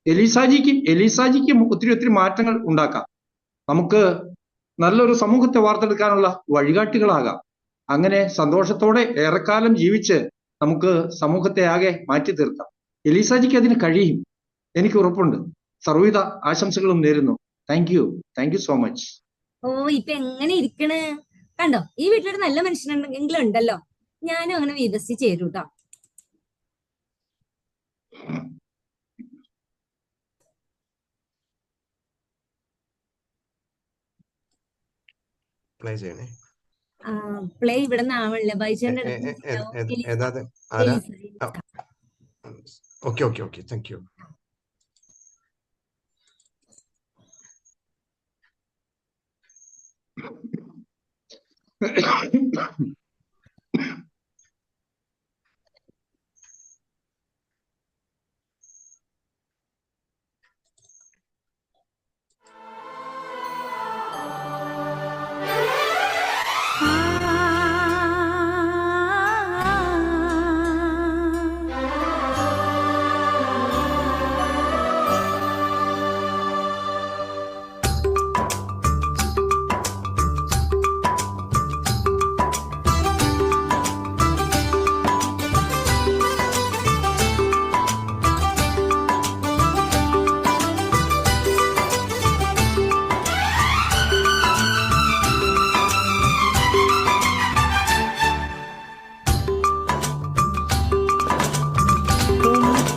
എലീസാജിക്കും ഒത്തിരി മാറ്റങ്ങൾ ഉണ്ടാക്കാം. നമുക്ക് നല്ലൊരു സമൂഹത്തെ വാർത്തെടുക്കാനുള്ള വഴികാട്ടികളാകാം. അങ്ങനെ സന്തോഷത്തോടെ ഏറെക്കാലം ജീവിച്ച് നമുക്ക് സമൂഹത്തെ ആകെ മാറ്റി തീർക്കാം. എലീസാജിക്ക് അതിന് കഴിയും, എനിക്ക് ഉറപ്പുണ്ട്. സർവ്വവിധ ആശംസകളും നേരുന്നു. Thank you so much. ഓ, ഇപ്പൊ എങ്ങനെ ഇരിക്കണ് കണ്ടോ? ഈ വീട്ടിലൊരു നല്ല മനുഷ്യനെങ്കിലും ഉണ്ടല്ലോ. ഞാനും അങ്ങനെ വീബസ്റ്റി ചേരൂട്ടോ. പ്ലേ ചെയ്യണേ. പ്ലേ ഇവിടെ നിന്ന് ആവണില്ല. ബൈജന്റെ ഓക്കെ, താങ്ക് യു.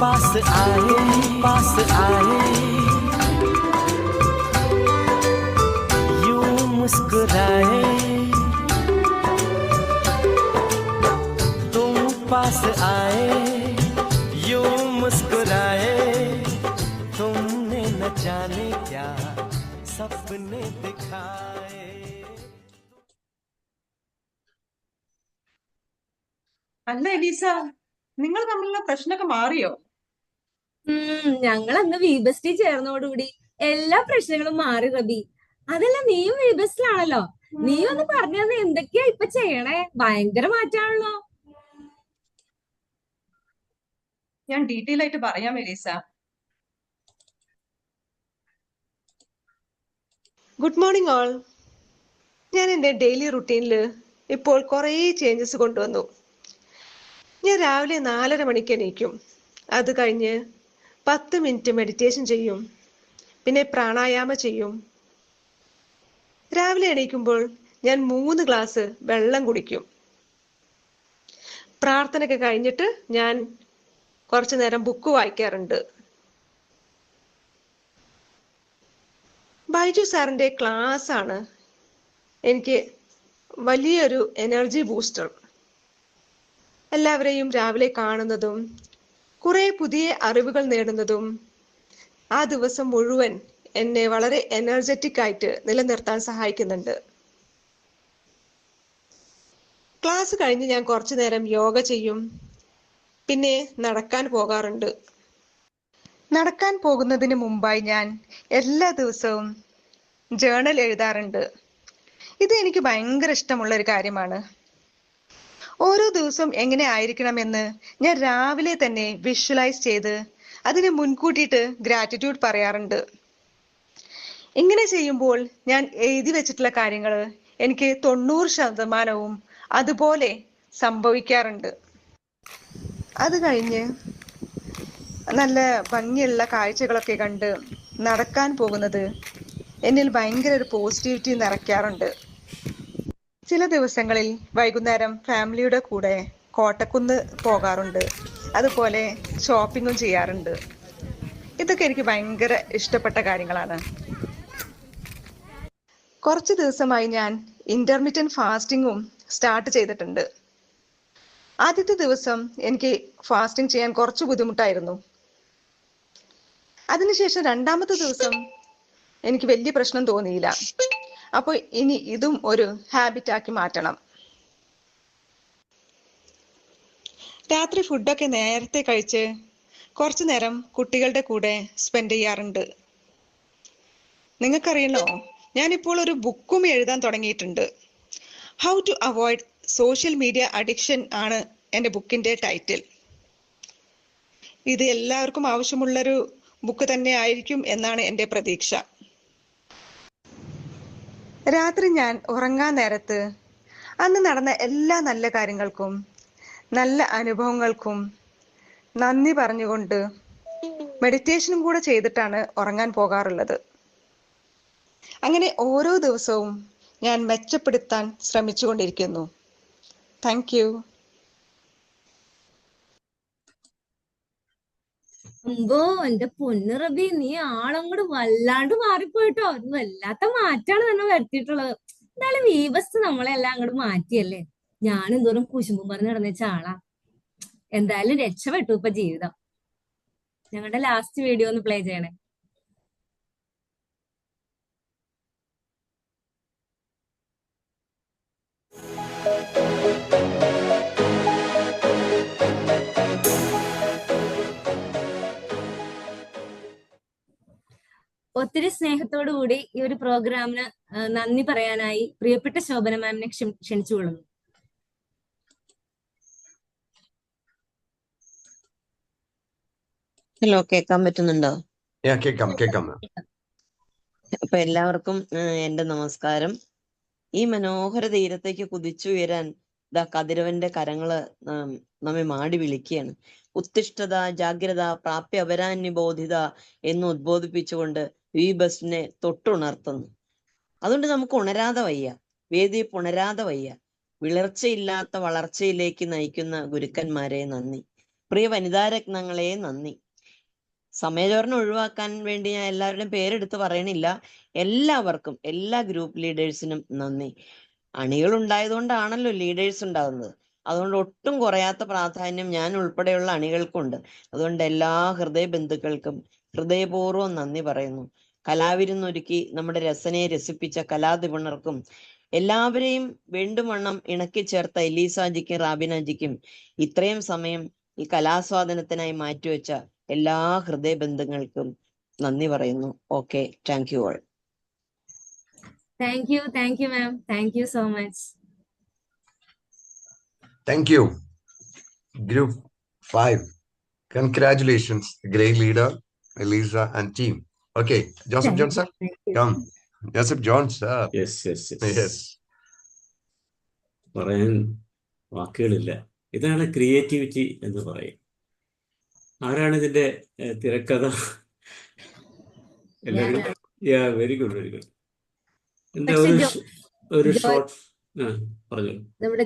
पास आए यूं मुस्कुराए तुम पास आए यूं मुस्कुराए तुमने न जाने क्या सपने दिखाए. അല്ല എലീസ, നിങ്ങൾ തമ്മിലുള്ള പ്രശ്നമൊക്കെ മാറിയോ? ഞങ്ങൾ അന്ന് വീബസ്റ്റി ചേർന്നതോടുകൂടി എല്ലാ പ്രശ്നങ്ങളും മാറി റബി. അതല്ല, നീയും വീബസ്റ്റിലാണല്ലോ. നീ ഒന്ന് പറഞ്ഞു തന്നെ, എന്തൊക്കെയാ ഇപ്പൊ ചെയ്യണേ? ഭയങ്കര മാറ്റാണല്ലോ. ഞാൻ ഡീറ്റെയിൽ ആയിട്ട് പറയാം എലീസ. Good morning all. ഞാൻ എൻ്റെ ഡെയിലി റുട്ടീനിൽ ഇപ്പോൾ കുറേ ചേഞ്ചസ് കൊണ്ടുവന്നു. ഞാൻ രാവിലെ 4:30 മണിക്ക് എണീക്കും. അത് കഴിഞ്ഞ് 10 മിനിറ്റ് മെഡിറ്റേഷൻ ചെയ്യും. പിന്നെ പ്രാണായാമം ചെയ്യും. രാവിലെ എണീക്കുമ്പോൾ ഞാൻ 3 ഗ്ലാസ് വെള്ളം കുടിക്കും. പ്രാർത്ഥനയൊക്കെ കഴിഞ്ഞിട്ട് ഞാൻ കുറച്ചു നേരം ബുക്ക് വായിക്കാറുണ്ട്. ബൈജു സാറിൻ്റെ ക്ലാസ് ആണ് എനിക്ക് വലിയൊരു എനർജി ബൂസ്റ്റർ. എല്ലാവരെയും രാവിലെ കാണുന്നതും കുറെ പുതിയ അറിവുകൾ നേടുന്നതും ആ ദിവസം മുഴുവൻ എന്നെ വളരെ എനർജറ്റിക് ആയിട്ട് നിലനിർത്താൻ സഹായിക്കുന്നുണ്ട്. ക്ലാസ് കഴിഞ്ഞ് ഞാൻ കുറച്ചു നേരം യോഗ ചെയ്യും. പിന്നെ നടക്കാൻ പോകാറുണ്ട്. നടക്കാൻ പോകുന്നതിന് മുമ്പായി ഞാൻ എല്ലാ ദിവസവും ജേണൽ എഴുതാറുണ്ട്. ഇത് എനിക്ക് ഭയങ്കര ഇഷ്ടമുള്ള ഒരു കാര്യമാണ്. ഓരോ ദിവസവും എങ്ങനെ ആയിരിക്കണമെന്ന് ഞാൻ രാവിലെ തന്നെ വിഷ്വലൈസ് ചെയ്ത് അതിന് മുൻകൂട്ടിയിട്ട് ഗ്രാറ്റിറ്റ്യൂഡ് പറയാറുണ്ട്. ഇങ്ങനെ ചെയ്യുമ്പോൾ ഞാൻ എഴുതി വെച്ചിട്ടുള്ള കാര്യങ്ങൾ എനിക്ക് 90% അതുപോലെ സംഭവിക്കാറുണ്ട്. അത് കഴിഞ്ഞ് നല്ല ഭംഗിയുള്ള കാഴ്ചകളൊക്കെ കണ്ട് നടക്കാൻ പോകുന്നത് എന്നിൽ ഭയങ്കര ഒരു പോസിറ്റിവിറ്റി നിറയ്ക്കാറുണ്ട്. ചില ദിവസങ്ങളിൽ വൈകുന്നേരം ഫാമിലിയുടെ കൂടെ കോട്ടക്കുന്ന് പോകാറുണ്ട്. അതുപോലെ ഷോപ്പിങ്ങും ചെയ്യാറുണ്ട്. ഇതൊക്കെ എനിക്ക് ഭയങ്കര ഇഷ്ടപ്പെട്ട കാര്യങ്ങളാണ്. കുറച്ച് ദിവസമായി ഞാൻ ഇന്റർമിറ്റന്റ് ഫാസ്റ്റിങ്ങും സ്റ്റാർട്ട് ചെയ്തിട്ടുണ്ട്. ആദ്യത്തെ ദിവസം എനിക്ക് ഫാസ്റ്റിംഗ് ചെയ്യാൻ കുറച്ച് ബുദ്ധിമുട്ടായിരുന്നു. അതിനുശേഷം 2ാമത്തെ ദിവസം എനിക്ക് വലിയ പ്രശ്നം തോന്നിയില്ല. അപ്പോൾ ഇനി ഇതും ഒരു ഹാബിറ്റ് ആക്കി മാറ്റണം. രാത്രി ഫുഡൊക്കെ നേരത്തെ കഴിച്ച് കുറച്ചു നേരം കുട്ടികളുടെ കൂടെ സ്പെൻഡ് ചെയ്യാറുണ്ട്. നിങ്ങൾക്കറിയണോ, ഞാനിപ്പോൾ ഒരു ബുക്കും എഴുതാൻ തുടങ്ങിയിട്ടുണ്ട്. How to avoid social media addiction ആണ് എൻ്റെ ബുക്കിന്റെ ടൈറ്റിൽ. ഇത് എല്ലാവർക്കും ആവശ്യമുള്ളൊരു ബുക്ക് തന്നെ ആയിരിക്കും എന്നാണ് എൻ്റെ പ്രതീക്ഷ. രാത്രി ഞാൻ ഉറങ്ങാൻ നേരത്ത് അന്ന് നടന്ന എല്ലാ നല്ല കാര്യങ്ങൾക്കും നല്ല അനുഭവങ്ങൾക്കും നന്ദി പറഞ്ഞുകൊണ്ട് മെഡിറ്റേഷനും കൂടെ ചെയ്തിട്ടാണ് ഉറങ്ങാൻ പോകാറുള്ളത്. അങ്ങനെ ഓരോ ദിവസവും ഞാൻ മെച്ചപ്പെടുത്താൻ ശ്രമിച്ചുകൊണ്ടിരിക്കുന്നു. Thank you. അമ്പോ, എന്റെ പൊന്നു റബി, നീ ആളങ്ങോട്ട് വല്ലാണ്ട് മാറിപ്പോയിട്ടോ. വല്ലാത്ത മാറ്റാണ് തന്നെ വരുത്തിയിട്ടുള്ളത്. എന്തായാലും വീബസ് നമ്മളെല്ലാം അങ്ങോട്ട് മാറ്റിയല്ലേ. ഞാൻ എന്തോരം കുശുമ്പും പറഞ്ഞ് നടന്നേച്ച ആളാ. എന്തായാലും രക്ഷപ്പെട്ടു ഇപ്പൊ ജീവിതം. ഞങ്ങളുടെ ലാസ്റ്റ് വീഡിയോ ഒന്ന് പ്ലേ ചെയ്യണേ. ഒത്തിരി സ്നേഹത്തോടു കൂടി ഈ ഒരു പ്രോഗ്രാമിന് നന്ദി പറയാനായി പ്രിയപ്പെട്ട ശോഭന മാമിനെ ക്ഷണിച്ചുകൊള്ളുന്നു. ഹലോ, കേൾക്കാൻ പറ്റുന്നുണ്ടോ? കേൾക്കാം. അപ്പൊ എല്ലാവർക്കും എന്റെ നമസ്കാരം. ഈ മനോഹര തീരത്തേക്ക് കുതിച്ചുയരാൻ കതിരവന്റെ കരങ്ങള് നമ്മെ മാടി വിളിക്കുകയാണ്. ഉത്തിഷ്ഠത, ജാഗ്രത, പ്രാപ്യ അപരാന്യബോധിത എന്ന് ഉദ്ബോധിപ്പിച്ചുകൊണ്ട് ഈ ബസ്സിനെ തൊട്ടുണർത്തുന്നു. അതുകൊണ്ട് നമുക്ക് ഉണരാതെ വയ്യ, വേദിയെ പുണരാതെ വയ്യ. വിളർച്ചയില്ലാത്ത വളർച്ചയിലേക്ക് നയിക്കുന്ന ഗുരുക്കന്മാരെ നന്ദി. പ്രിയ വനിതാരത്നങ്ങളെ നന്ദി. സമയചോർന്ന് ഒഴിവാക്കാൻ വേണ്ടി ഞാൻ എല്ലാവരുടെയും പേരെടുത്ത് പറയണില്ല. എല്ലാവർക്കും, എല്ലാ ഗ്രൂപ്പ് ലീഡേഴ്സിനും നന്ദി. അണികൾ ഉണ്ടായതുകൊണ്ടാണല്ലോ ലീഡേഴ്സ് ഉണ്ടാകുന്നത്. അതുകൊണ്ട് ഒട്ടും കുറയാത്ത പ്രാധാന്യം ഞാൻ ഉൾപ്പെടെയുള്ള അണികൾക്കുണ്ട്. അതുകൊണ്ട് എല്ലാ ഹൃദയ ബന്ധുക്കൾക്കും ഹൃദയപൂർവ്വം നന്ദി പറയുന്നു. കലാവിരുന്നൊരുക്കി നമ്മുടെ രസനയെ രസിപ്പിച്ച കലാനിപുണർക്കും എല്ലാവരെയും വേണ്ടുവണ്ണം ഇണക്കി ചേർത്ത എലീസാജിക്കും റാബിനാജിക്കും ഇത്രയും സമയം ഈ കലാസ്വാദനത്തിനായി മാറ്റിവെച്ച എല്ലാ ഹൃദയ ബന്ധങ്ങൾക്കും നന്ദി പറയുന്നു. Okay, thank you all. Thank you ma'am, thank you so much. Thank you. Group 5. Congratulations, great leader, Elisa and team. Okay, Joseph John, sir. Come. Joseph John, sir. Yes. പറയാൻ വാക്കുകളില്ല. ഇതാണ് ക്രിയേറ്റിവിറ്റി എന്ന് പറയും. ആരാണ് ഇതിന്റെ തിരക്കഥ? എല്ലാവരും വെരി ഗുഡ്, വെരി ഗുഡ്. എന്താ ഒരു ഷോർട്ട് പറഞ്ഞു. നമ്മുടെ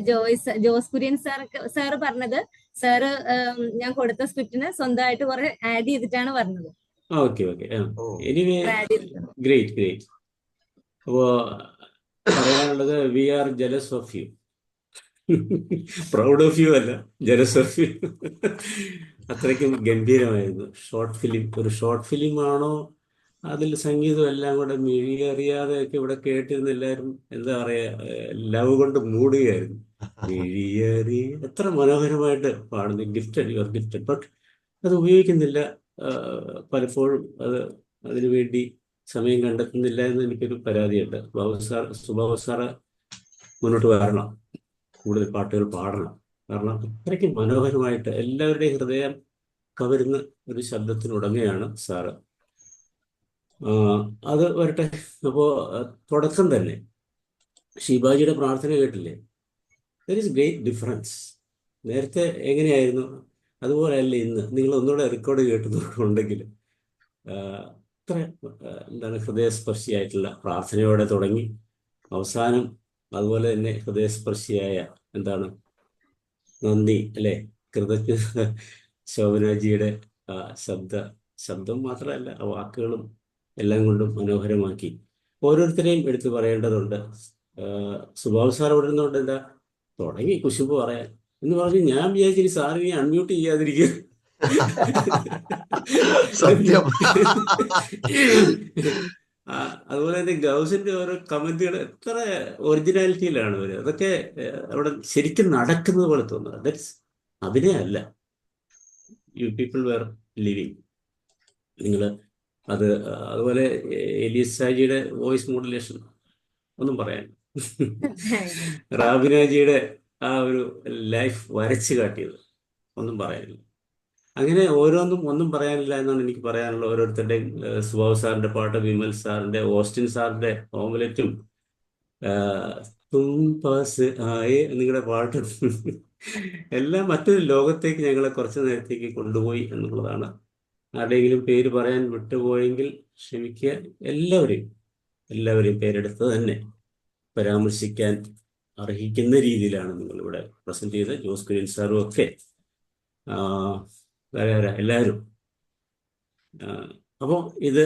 ജോസ് കുര്യൻ സാറ് പറഞ്ഞത്, സാറ് ഞാൻ കൊടുത്ത സ്ക്രിപ്റ്റിന് സ്വന്തമായിട്ട് കുറെ ആഡ് ചെയ്തിട്ടാണ് പറഞ്ഞത്. ഓക്കെ. Anyway, great. അപ്പോ പറയാനുള്ളത്, we are jealous of you. Proud of you അല്ല, ജലസ് ഓഫ് യു. അത്രയ്ക്കും ഗംഭീരമായിരുന്നു ഒരു ഷോർട്ട് ഫിലിം ആണോ, അതിൽ സംഗീതം എല്ലാം കൂടെ മിഴിയറിയാതെ ഒക്കെ ഇവിടെ കേട്ടിരുന്ന എല്ലാവരും എന്താ പറയാ, ലവ് കൊണ്ട് മൂടുകയായിരുന്നു. മിഴിയറി എത്ര മനോഹരമായിട്ട് പാടുന്നു. You are gifted. ബട്ട് അത് ഉപയോഗിക്കുന്നില്ല. പലപ്പോഴും അതിനുവേണ്ടി സമയം കണ്ടെത്തുന്നില്ല എന്ന് എനിക്കൊരു പരാതിയുണ്ട്. സുബാബു സാറ് മുന്നോട്ട് വരണം, കൂടുതൽ പാട്ടുകൾ പാടണം. കാരണം അത്രയ്ക്ക് മനോഹരമായിട്ട് എല്ലാവരുടെയും ഹൃദയം കവരുന്ന ഒരു ശബ്ദത്തിനുടമയാണ് സാറ്. അത് വരട്ടെ. അപ്പോൾ തുടക്കം തന്നെ ഷിബാജിയുടെ പ്രാർത്ഥന കേട്ടില്ലേ? There is great difference. നേരത്തെ എങ്ങനെയായിരുന്നു അതുപോലെ അല്ല ഇന്ന്. നിങ്ങൾ ഒന്നുകൂടെ റെക്കോർഡ് കേട്ടുണ്ടെങ്കിൽ അത്ര എന്താണ് ഹൃദയസ്പർശിയായിട്ടുള്ള പ്രാർത്ഥനയോടെ തുടങ്ങി അവസാനം അതുപോലെ തന്നെ ഹൃദയസ്പർശിയായ എന്താണ് നന്ദി അല്ലേ, കൃതജ്ഞത. ശോഭനാജിയുടെ ശബ്ദം മാത്രമല്ല, ആ വാക്കുകളും എല്ലാം കൊണ്ടും മനോഹരമാക്കി. ഓരോരുത്തരെയും എടുത്തു പറയേണ്ടതുണ്ട്. സുബാബു സാർ ഇവിടെ നിന്നുകൊണ്ട് എന്താ തുടങ്ങി കുശുമ്പ് പറയാൻ എന്ന് പറഞ്ഞ് ഞാൻ വിചാരിച്ചു സാറിനെ അൺമ്യൂട്ട് ചെയ്യാതിരിക്കുക. അതുപോലെ തന്നെ ഗൗസിന്റെ ഓരോ കമന്റുകൾ എത്ര ഒറിജിനാലിറ്റിയിലാണ് വരിക. അതൊക്കെ അവിടെ ശരിക്കും നടക്കുന്നത് പോലെ തോന്നുന്നത്. ദാറ്റ്സ് അഭിനയമല്ല. You people were living. നിങ്ങൾ അതുപോലെ എലീസാജിയുടെ വോയിസ് മോഡുലേഷൻ ഒന്നും പറയാൻ, റാബിനാജിയുടെ ആ ഒരു ലൈഫ് വരച്ചു കാട്ടിയത് ഒന്നും പറയാനില്ല. അങ്ങനെ ഒന്നും പറയാനില്ല എന്നാണ് എനിക്ക് പറയാനുള്ളത്. ഓരോരുത്തരുടെയും സുബാബു സാറിന്റെ പാട്ട്, വിമൽ സാറിന്റെ, ഓസ്റ്റിൻ സാറിന്റെ ഓംലെറ്റും, തും പാസ് ആയേ നിങ്ങളുടെ പാട്ടും എല്ലാം മറ്റൊരു ലോകത്തേക്ക് ഞങ്ങളെ കുറച്ചു നേരത്തേക്ക് കൊണ്ടുപോയി എന്നുള്ളതാണ്. ആരുടെയെങ്കിലും പേര് പറയാൻ വിട്ടുപോയെങ്കിൽ ക്ഷമിക്കുക. എല്ലാവരെയും പേരെടുത്ത് തന്നെ പരാമർശിക്കാൻ അർഹിക്കുന്ന രീതിയിലാണ് നിങ്ങളിവിടെ പ്രസന്റ് ചെയ്ത ജോസ് കുര്യൻ സാറും ഒക്കെ എല്ലാവരും. അപ്പോൾ ഇത്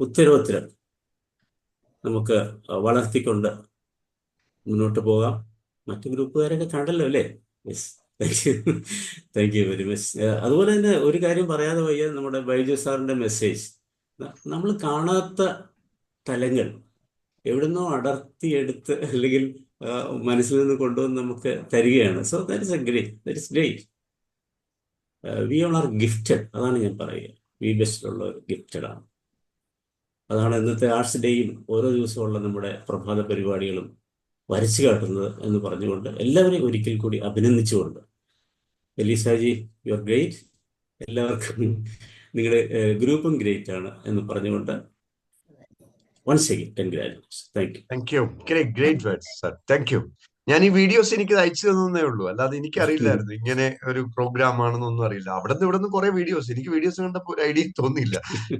ഉത്തരോത്തരം നമുക്ക് വളർത്തിക്കൊണ്ട് മുന്നോട്ട് പോകാം. മറ്റു ഗ്രൂപ്പുകാരൊക്കെ കണ്ടല്ലോ അല്ലേ? Yes, thank you very much. അതുപോലെ തന്നെ ഒരു കാര്യം പറയാതെ വയ്യ, നമ്മുടെ ബൈജു സാറിന്റെ മെസ്സേജ്. നമ്മൾ കാണാത്ത തലങ്ങൾ എവിടുന്നോ അടർത്തിയെടുത്ത് അല്ലെങ്കിൽ മനസ്സിൽ നിന്ന് കൊണ്ടുവന്ന് നമുക്ക് തരികയാണ്. So that is great. We all are gifted. അതാണ് ഞാൻ പറയുക. വി ബെസ്റ്റിലുള്ള ഗിഫ്റ്റഡ് ആണ്. അതാണ് ഇന്നത്തെ ആർട്സ് ഡേയും ഓരോ ദിവസമുള്ള നമ്മുടെ പ്രഭാത പരിപാടികളും വരച്ചു കാട്ടുന്നത് എന്ന് പറഞ്ഞുകൊണ്ട് എല്ലാവരെയും ഒരിക്കൽ കൂടി അഭിനന്ദിച്ചുകൊണ്ട്, എലീസാജി യു ആർ ഗ്രേറ്റ്. എല്ലാവർക്കും നിങ്ങളുടെ ഗ്രൂപ്പും ഗ്രേറ്റ് ആണ് എന്ന് പറഞ്ഞുകൊണ്ട് once again congratulations. Thank you. Great words, sir. Thank you. ഞാൻ ഈ വീഡിയോസ് എനിക്ക് അയച്ചു തന്നേ ഉള്ളൂ, അല്ലാതെ എനിക്കറിയില്ലായിരുന്നു ഇങ്ങനെ ഒരു പ്രോഗ്രാം ആണെന്നൊന്നും അറിയില്ല. അവിടെ നിന്ന് ഇവിടെ നിന്ന് കുറെ എനിക്ക് വീഡിയോസ് കണ്ടപ്പോൾ ഒരു ഐഡിയ തോന്നിയില്ല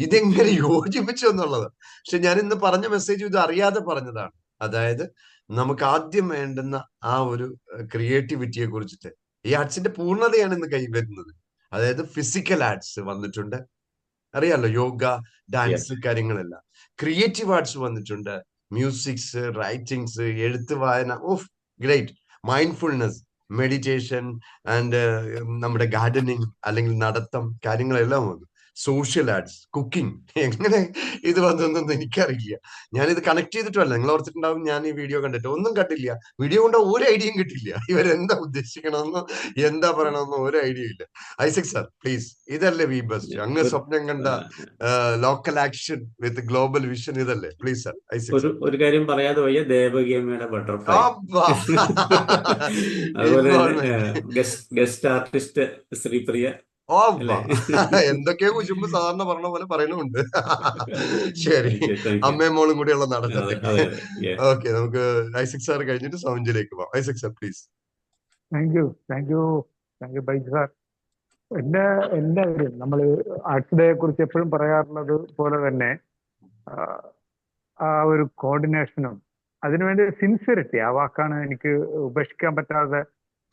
ഇതെങ്ങനെ യോജിപ്പിച്ചു എന്നുള്ളത്. പക്ഷെ ഞാൻ ഇന്ന് പറഞ്ഞ മെസ്സേജ് ഇത് അറിയാതെ പറഞ്ഞതാണ്. അതായത് നമുക്ക് ആദ്യം വേണ്ടുന്ന ആ ഒരു ക്രിയേറ്റിവിറ്റിയെ കുറിച്ചിട്ട് ഈ ആർട്സിന്റെ പൂർണ്ണതയാണ് ഇന്ന് കൈവരുന്നത്. അതായത് ഫിസിക്കൽ ആർട്സ് വന്നിട്ടുണ്ട്, അറിയാലോ, യോഗ, ഡാൻസ്, കാര്യങ്ങളെല്ലാം. ക്രിയേറ്റീവ് ആർട്സ് വന്നിട്ടുണ്ട്, മ്യൂസിക്സ്, റൈറ്റിങ്സ്, എഴുത്ത്, വായന. Of great. Mindfulness, meditation and നമ്മുടെ ഗാർഡനിങ് അല്ലെങ്കിൽ നടത്തം, കാര്യങ്ങളെല്ലാം വന്നു. Social arts, cooking. എങ്ങനെ ഇത് വന്നൊന്നും എനിക്കറിയില്ല. ഞാനിത് കണക്ട് ചെയ്തിട്ടല്ല. നിങ്ങൾ ഓർത്തിട്ടുണ്ടാവും ഞാൻ ഈ വീഡിയോ കണ്ടിട്ട്. ഒന്നും കണ്ടില്ല. വീഡിയോ കൊണ്ട് ഒരു ഐഡിയയും കിട്ടില്ല. ഇവരെന്താ ഉദ്ദേശിക്കണമെന്നോ എന്താ പറയണമെന്നോ ഒരു ഐഡിയ ഇല്ല. ഐസക് സാർ പ്ലീസ്, ഇതല്ലേ വി ബെസ്റ്റ്? അങ്ങ് സ്വപ്നം കണ്ട local action with global vision ഇതല്ലേ? Please sir, Isaac sir. ഒരു കാര്യം പറയാതെ വയ്യ, ദേവകിയമ്മയുടെ ബട്ടർഫ്ലൈ. അതുപോലെ തന്നെ ഗസ്റ്റ് ആർട്ടിസ്റ്റ് ശ്രീപ്രിയ. എന്തൊക്കെയോ കുശുമ്പ് സാധാരണ പറഞ്ഞ പോലെ പറയണമുണ്ട്. ശരി, അമ്മയും മോളും കൂടിയുള്ള നടത്തത്തെ. ഓക്കെ, നമുക്ക് ഐസക് സാർ കഴിഞ്ഞിട്ട് സൗഞ്ചിലേക്ക് പോവാം. Isaac sir please. Thank you Baiju sir. എല്ലാവരും നമ്മൾ ആർട്സ് ഡേയെ കുറിച്ച് എപ്പോഴും പറയാറുള്ളത് പോലെ തന്നെ ആ ഒരു കോർഡിനേഷനും അതിനുവേണ്ടി സിൻസിയറിറ്റി, ആ വാക്കാണ് എനിക്ക് ഉപേക്ഷിക്കാൻ പറ്റാതെ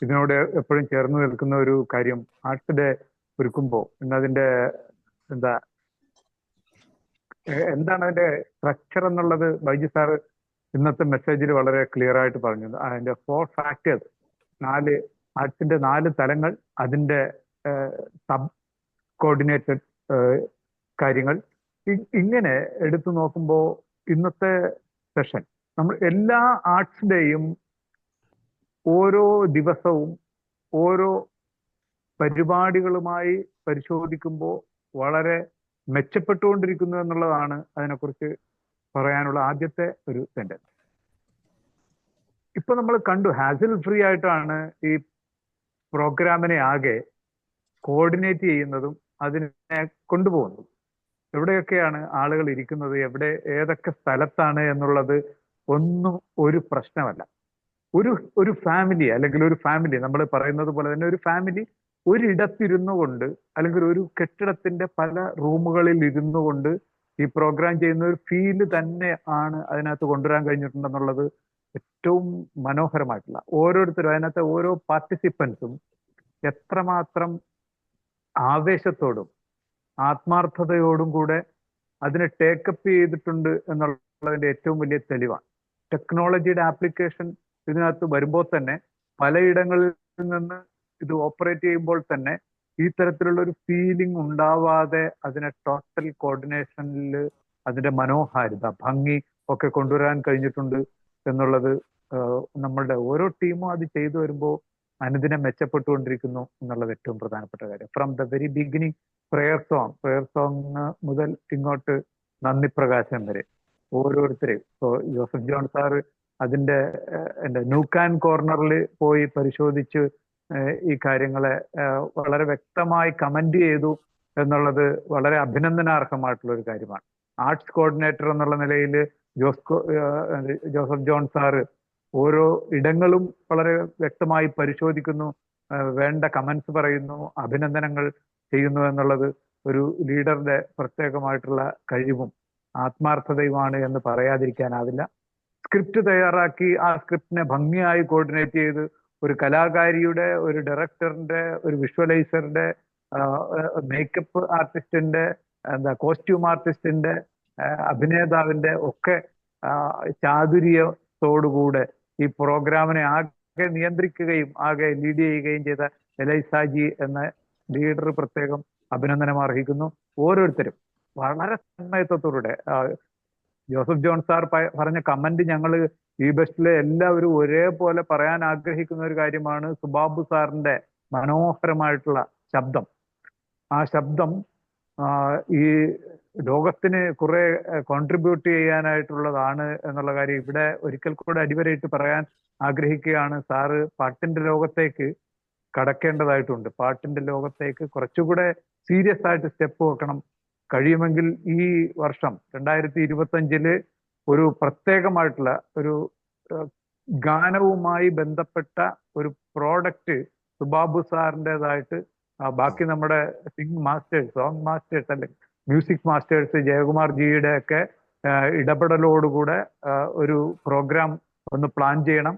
ഇതിനോട് എപ്പോഴും ചേർന്ന് നിൽക്കുന്ന ഒരു കാര്യം. ആർട്സ് ഡേ ഒരുക്കുമ്പോൾ ഇന്നതിന്റെ എന്താണ് അതിന്റെ സ്ട്രക്ചർ എന്നുള്ളത് ബൈജു സാറ് ഇന്നത്തെ മെസ്സേജിൽ വളരെ ക്ലിയർ ആയിട്ട് പറഞ്ഞു. അതിന്റെ 4 ഫാക്ടേഴ്സ്, 4 ആർട്സിന്റെ 4 തലങ്ങൾ, അതിന്റെ സബ് കോർഡിനേറ്റഡ് കാര്യങ്ങൾ. ഇങ്ങനെ എടുത്തു നോക്കുമ്പോൾ ഇന്നത്തെ സെഷൻ നമ്മൾ എല്ലാ ആർട്സിന്റെയും ഓരോ ദിവസവും ഓരോ പരിപാടികളുമായി പരിശോധിക്കുമ്പോൾ വളരെ മെച്ചപ്പെട്ടുകൊണ്ടിരിക്കുന്നു എന്നുള്ളതാണ് അതിനെക്കുറിച്ച് പറയാനുള്ള ആദ്യത്തെ ഒരു സെന്റൻസ്. ഇപ്പൊ നമ്മൾ കണ്ടു, ഹാസിൽ ഫ്രീ ആയിട്ടാണ് ഈ പ്രോഗ്രാമിനെ ആകെ കോർഡിനേറ്റ് ചെയ്യുന്നതും അതിനെ കൊണ്ടുപോകുന്നതും. എവിടെയൊക്കെയാണ് ആളുകൾ ഇരിക്കുന്നത്, ഏതൊക്കെ സ്ഥലത്താണ് എന്നുള്ളത് ഒന്നും ഒരു പ്രശ്നമല്ല. ഒരു ഫാമിലി അല്ലെങ്കിൽ ഒരു ഫാമിലി നമ്മൾ പറയുന്നത് പോലെ തന്നെ ഒരു ഫാമിലി ഒരിടത്തിരുന്നു കൊണ്ട് അല്ലെങ്കിൽ ഒരു കെട്ടിടത്തിന്റെ പല റൂമുകളിൽ ഇരുന്നു കൊണ്ട് ഈ പ്രോഗ്രാം ചെയ്യുന്ന ഒരു ഫീല് തന്നെ ആണ് അതിനകത്ത് കൊണ്ടുവരാൻ കഴിഞ്ഞിട്ടുണ്ടെന്നുള്ളത് ഏറ്റവും മനോഹരമായിട്ടുള്ള. ഓരോരുത്തരും അതിനകത്തെ ഓരോ പാർട്ടിസിപ്പൻസും എത്രമാത്രം ആവേശത്തോടും ആത്മാർത്ഥതയോടും കൂടെ അതിനെ ടേക്കപ്പ് ചെയ്തിട്ടുണ്ട് എന്നുള്ളതിന്റെ ഏറ്റവും വലിയ തെളിവാണ്. ടെക്നോളജിയുടെ ആപ്ലിക്കേഷൻ ഇതിനകത്ത് വരുമ്പോൾ തന്നെ പലയിടങ്ങളിൽ നിന്ന് ഇത് ഓപ്പറേറ്റ് ചെയ്യുമ്പോൾ തന്നെ ഈ തരത്തിലുള്ള ഒരു ഫീലിംഗ് ഉണ്ടാവാതെ അതിനെ ടോട്ടൽ കോർഡിനേഷനിൽ അതിന്റെ മനോഹാരിത, ഭംഗി ഒക്കെ കൊണ്ടുവരാൻ കഴിഞ്ഞിട്ടുണ്ട് എന്നുള്ളത് നമ്മളുടെ ഓരോ ടീമും അത് ചെയ്തു വരുമ്പോൾ അനുദിനം മെച്ചപ്പെട്ടുകൊണ്ടിരിക്കുന്നു എന്നുള്ളത് ഏറ്റവും പ്രധാനപ്പെട്ട കാര്യം. From the very beginning prayer song മുതൽ ഇങ്ങോട്ട് നന്ദി പ്രകാശനം വരെ ഓരോരുത്തരെയും. ഇപ്പോൾ ജോസഫ് ജോൺ സാറ് അതിന്റെ നൂക്ക് ആൻഡ് കോർണറിൽ പോയി പരിശോധിച്ച് ഈ കാര്യങ്ങളെ വളരെ വ്യക്തമായി കമന്റ് ചെയ്തു എന്നുള്ളത് വളരെ അഭിനന്ദനാർഹമായിട്ടുള്ള ഒരു കാര്യമാണ്. ആർട്സ് കോർഡിനേറ്റർ എന്നുള്ള നിലയിൽ ജോസഫ് ജോൺ സാറ് ഓരോ ഇടങ്ങളും വളരെ വ്യക്തമായി പരിശോധിക്കുന്നു, വേണ്ട കമന്റ്സ് പറയുന്നു, അഭിനന്ദനങ്ങൾ ചെയ്യുന്നു എന്നുള്ളത് ഒരു ലീഡറുടെ പ്രത്യേകമായിട്ടുള്ള കഴിവും ആത്മാർത്ഥതയുമാണ് എന്ന് പറയാതിരിക്കാനാവില്ല. സ്ക്രിപ്റ്റ് തയ്യാറാക്കി ആ സ്ക്രിപ്റ്റിനെ ഭംഗിയായി കോർഡിനേറ്റ് ചെയ്ത് ഒരു കലാകാരിയുടെ, ഒരു ഡയറക്ടറിന്റെ, ഒരു വിഷ്വലൈസറിന്റെ, മേക്കപ്പ് ആർട്ടിസ്റ്റിന്റെ, കോസ്റ്റ്യൂം ആർട്ടിസ്റ്റിന്റെ, അഭിനേതാവിന്റെ ഒക്കെ ചാതുര്യത്തോടുകൂടെ ഈ പ്രോഗ്രാമിനെ ആകെ നിയന്ത്രിക്കുകയും ആകെ ലീഡ് ചെയ്യുകയും ചെയ്ത എലൈസാജി എന്ന ലീഡർ പ്രത്യേകം അഭിനന്ദനം അർഹിക്കുന്നു. ഓരോരുത്തരും വളരെ തന്മയത്വത്തോടെ ജോസഫ് ജോൺ സാർ പറഞ്ഞ കമന്റ് ഞങ്ങൾ ഈ ബെസ്റ്റിലെ എല്ലാവരും ഒരേപോലെ പറയാൻ ആഗ്രഹിക്കുന്ന ഒരു കാര്യമാണ്. സുബാബു സാറിന്റെ മനോഹരമായിട്ടുള്ള ശബ്ദം, ആ ശബ്ദം ഈ ലോകത്തിന് കുറെ കോൺട്രിബ്യൂട്ട് ചെയ്യാനായിട്ടുള്ളതാണ് എന്നുള്ള കാര്യം ഇവിടെ ഒരിക്കൽ കൂടെ അടിവരയിട്ട് പറയാൻ ആഗ്രഹിക്കുകയാണ്. സാറ് പാട്ടിന്റെ ലോകത്തേക്ക് കടക്കേണ്ടതായിട്ടുണ്ട്. പാട്ടിന്റെ ലോകത്തേക്ക് കുറച്ചുകൂടെ സീരിയസ് ആയിട്ട് സ്റ്റെപ്പ് വെക്കണം. കഴിയുമെങ്കിൽ ഈ വർഷം 2025 ഒരു പ്രത്യേകമായിട്ടുള്ള ഒരു ഗാനവുമായി ബന്ധപ്പെട്ട ഒരു പ്രോഡക്റ്റ് സുബാബു സാറിൻ്റെതായിട്ട് ബാക്കി നമ്മുടെ സോങ് മാസ്റ്റേഴ്സ് അല്ലെങ്കിൽ മ്യൂസിക് മാസ്റ്റേഴ്സ് ജയകുമാർ ജിയുടെ ഒക്കെ ഇടപെടലോടുകൂടെ ഒരു പ്രോഗ്രാം ഒന്ന് പ്ലാൻ ചെയ്യണം.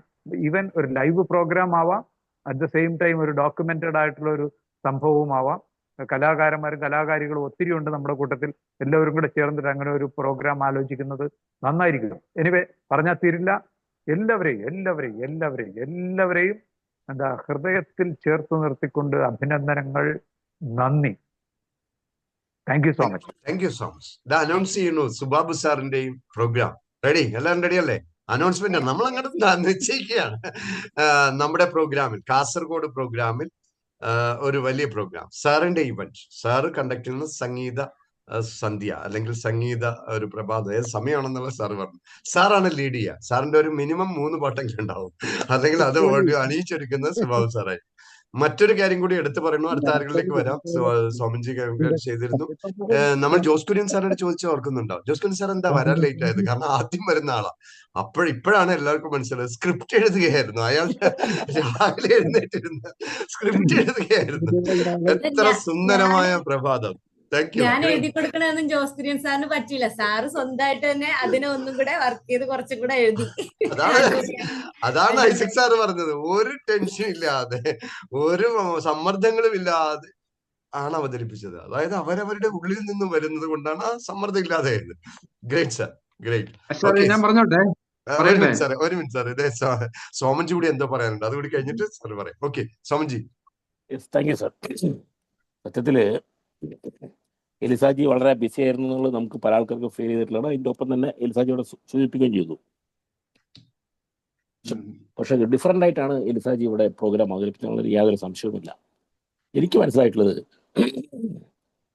ഈവൻ ഒരു ലൈവ് പ്രോഗ്രാം ആവാം, അറ്റ് ദ സെയിം ടൈം ഒരു ഡോക്യുമെന്റഡ് ആയിട്ടുള്ള ഒരു സംഭവവുമാവാം. കലാകാരന്മാരും കലാകാരികളും ഒത്തിരി ഉണ്ട് നമ്മുടെ കൂട്ടത്തിൽ. എല്ലാവരും കൂടെ ചേർന്നിട്ട് അങ്ങനെ ഒരു പ്രോഗ്രാം ആലോചിക്കുന്നത് നന്നായിരിക്കും. എനിവേ പറഞ്ഞാൽ തീരില്ല. എല്ലാവരെയും എന്താ ഹൃദയത്തിൽ ചേർത്ത് നിർത്തിക്കൊണ്ട് അഭിനന്ദനങ്ങൾ. നന്ദി. Thank you so much. Thank you so much. ഇത് അനൗൺസ് ചെയ്യുന്നു സുബാബു സാറിന്റെയും പ്രോഗ്രാം. റെഡി? എല്ലാവരും റെഡി അല്ലേ? അനൗൺസ്മെന്റ് നമ്മൾ അങ്ങോട്ട് നിശ്ചയിക്കുകയാണ്. നമ്മുടെ പ്രോഗ്രാമിൽ, കാസർഗോഡ് പ്രോഗ്രാമിൽ ഒരു വലിയ പ്രോഗ്രാം, സാറിന്റെ ഇവന്റ്, സാറ് കണ്ടക്ട് ചെയ്യുന്ന സംഗീത സന്ധ്യ അല്ലെങ്കിൽ സംഗീത ഒരു പ്രഭാതം, ഏത് സമയമാണെന്നുള്ള സാറ് പറഞ്ഞു. സാറാണ് ലീഡ് ചെയ്യുക. സാറിന്റെ ഒരു മിനിമം 3 പാട്ടെങ്കിലും ഉണ്ടാവും, അല്ലെങ്കിൽ അത് അണിയിച്ചൊരുക്കുന്നത് സുബാബു സാറായി. മറ്റൊരു കാര്യം കൂടി എടുത്തു പറയുന്നു. അടുത്ത ആളുകളിലേക്ക് വരാം. സോമൻജി ചെയ്തിരുന്നു. നമ്മൾ ജോസ് കുര്യൻ സാറിനോട് ചോദിച്ചു ഓർക്കുന്നുണ്ടോ? ജോസ് കുര്യൻ സാർ എന്താ വരാൻ ലേറ്റ് ആയത്? കാരണം ആദ്യം വരുന്ന ആളാ. ഇപ്പോഴാണ് എല്ലാവർക്കും മനസ്സിലായത്. സ്ക്രിപ്റ്റ് എഴുതുകയായിരുന്നു അയാൾ. രാവിലെ എഴുന്നേറ്റിരുന്ന് സ്ക്രിപ്റ്റ് എഴുതുകയായിരുന്നു. എത്ര സുന്ദരമായ പ്രഭാതം. ഞാൻ എഴുതി കൊടുക്കണമെന്നും ജോസ് കുര്യൻ സാറിന് പറ്റില്ല. സാറ് സ്വന്തമായിട്ട് തന്നെ അതിനെ ഒന്നും കൂടെ വർക്ക് ചെയ്ത് കുറച്ചും കൂടെ എഴുതി. അതാണ് ഐസക് സാറ് പറഞ്ഞത്. ഒരു ടെൻഷൻ ഇല്ലാതെ, ഒരു സമ്മർദ്ദങ്ങളും ഇല്ലാതെ ആണ് അവതരിപ്പിച്ചത്. അതായത് അവരവരുടെ ഉള്ളിൽ നിന്നും വരുന്നത് കൊണ്ടാണ് ആ സമ്മർദ്ദം ഇല്ലാതെയായത്. Great sir, great. ഞാൻ പറഞ്ഞോട്ടെ? ഒരു മിനിറ്റ് സാർ, ഇതേ സോമൻജി കൂടി എന്തോ പറയാനുണ്ട്, അതുകൂടി കഴിഞ്ഞിട്ട് സാർ പറയാം. Okay Soman ji. Thank you sir. സത്യത്തില് എലിസാജി വളരെ ബിസി ആയിരുന്നു എന്നുള്ളത് നമുക്ക് പല ആൾക്കാർക്ക് ഫീൽ ചെയ്തിട്ടുള്ളതാണ്. അതിൻ്റെ ഒപ്പം തന്നെ എലിസാജിയോടെ സൂചിപ്പിക്കുകയും ചെയ്തു. പക്ഷെ ഡിഫറൻ്റ് ആയിട്ടാണ് എലിസാജി ഇവിടെ പ്രോഗ്രാം അവതരിപ്പിച്ചത്, യാതൊരു സംശയവുമില്ല. എനിക്ക് മനസ്സിലായിട്ടുള്ളത്,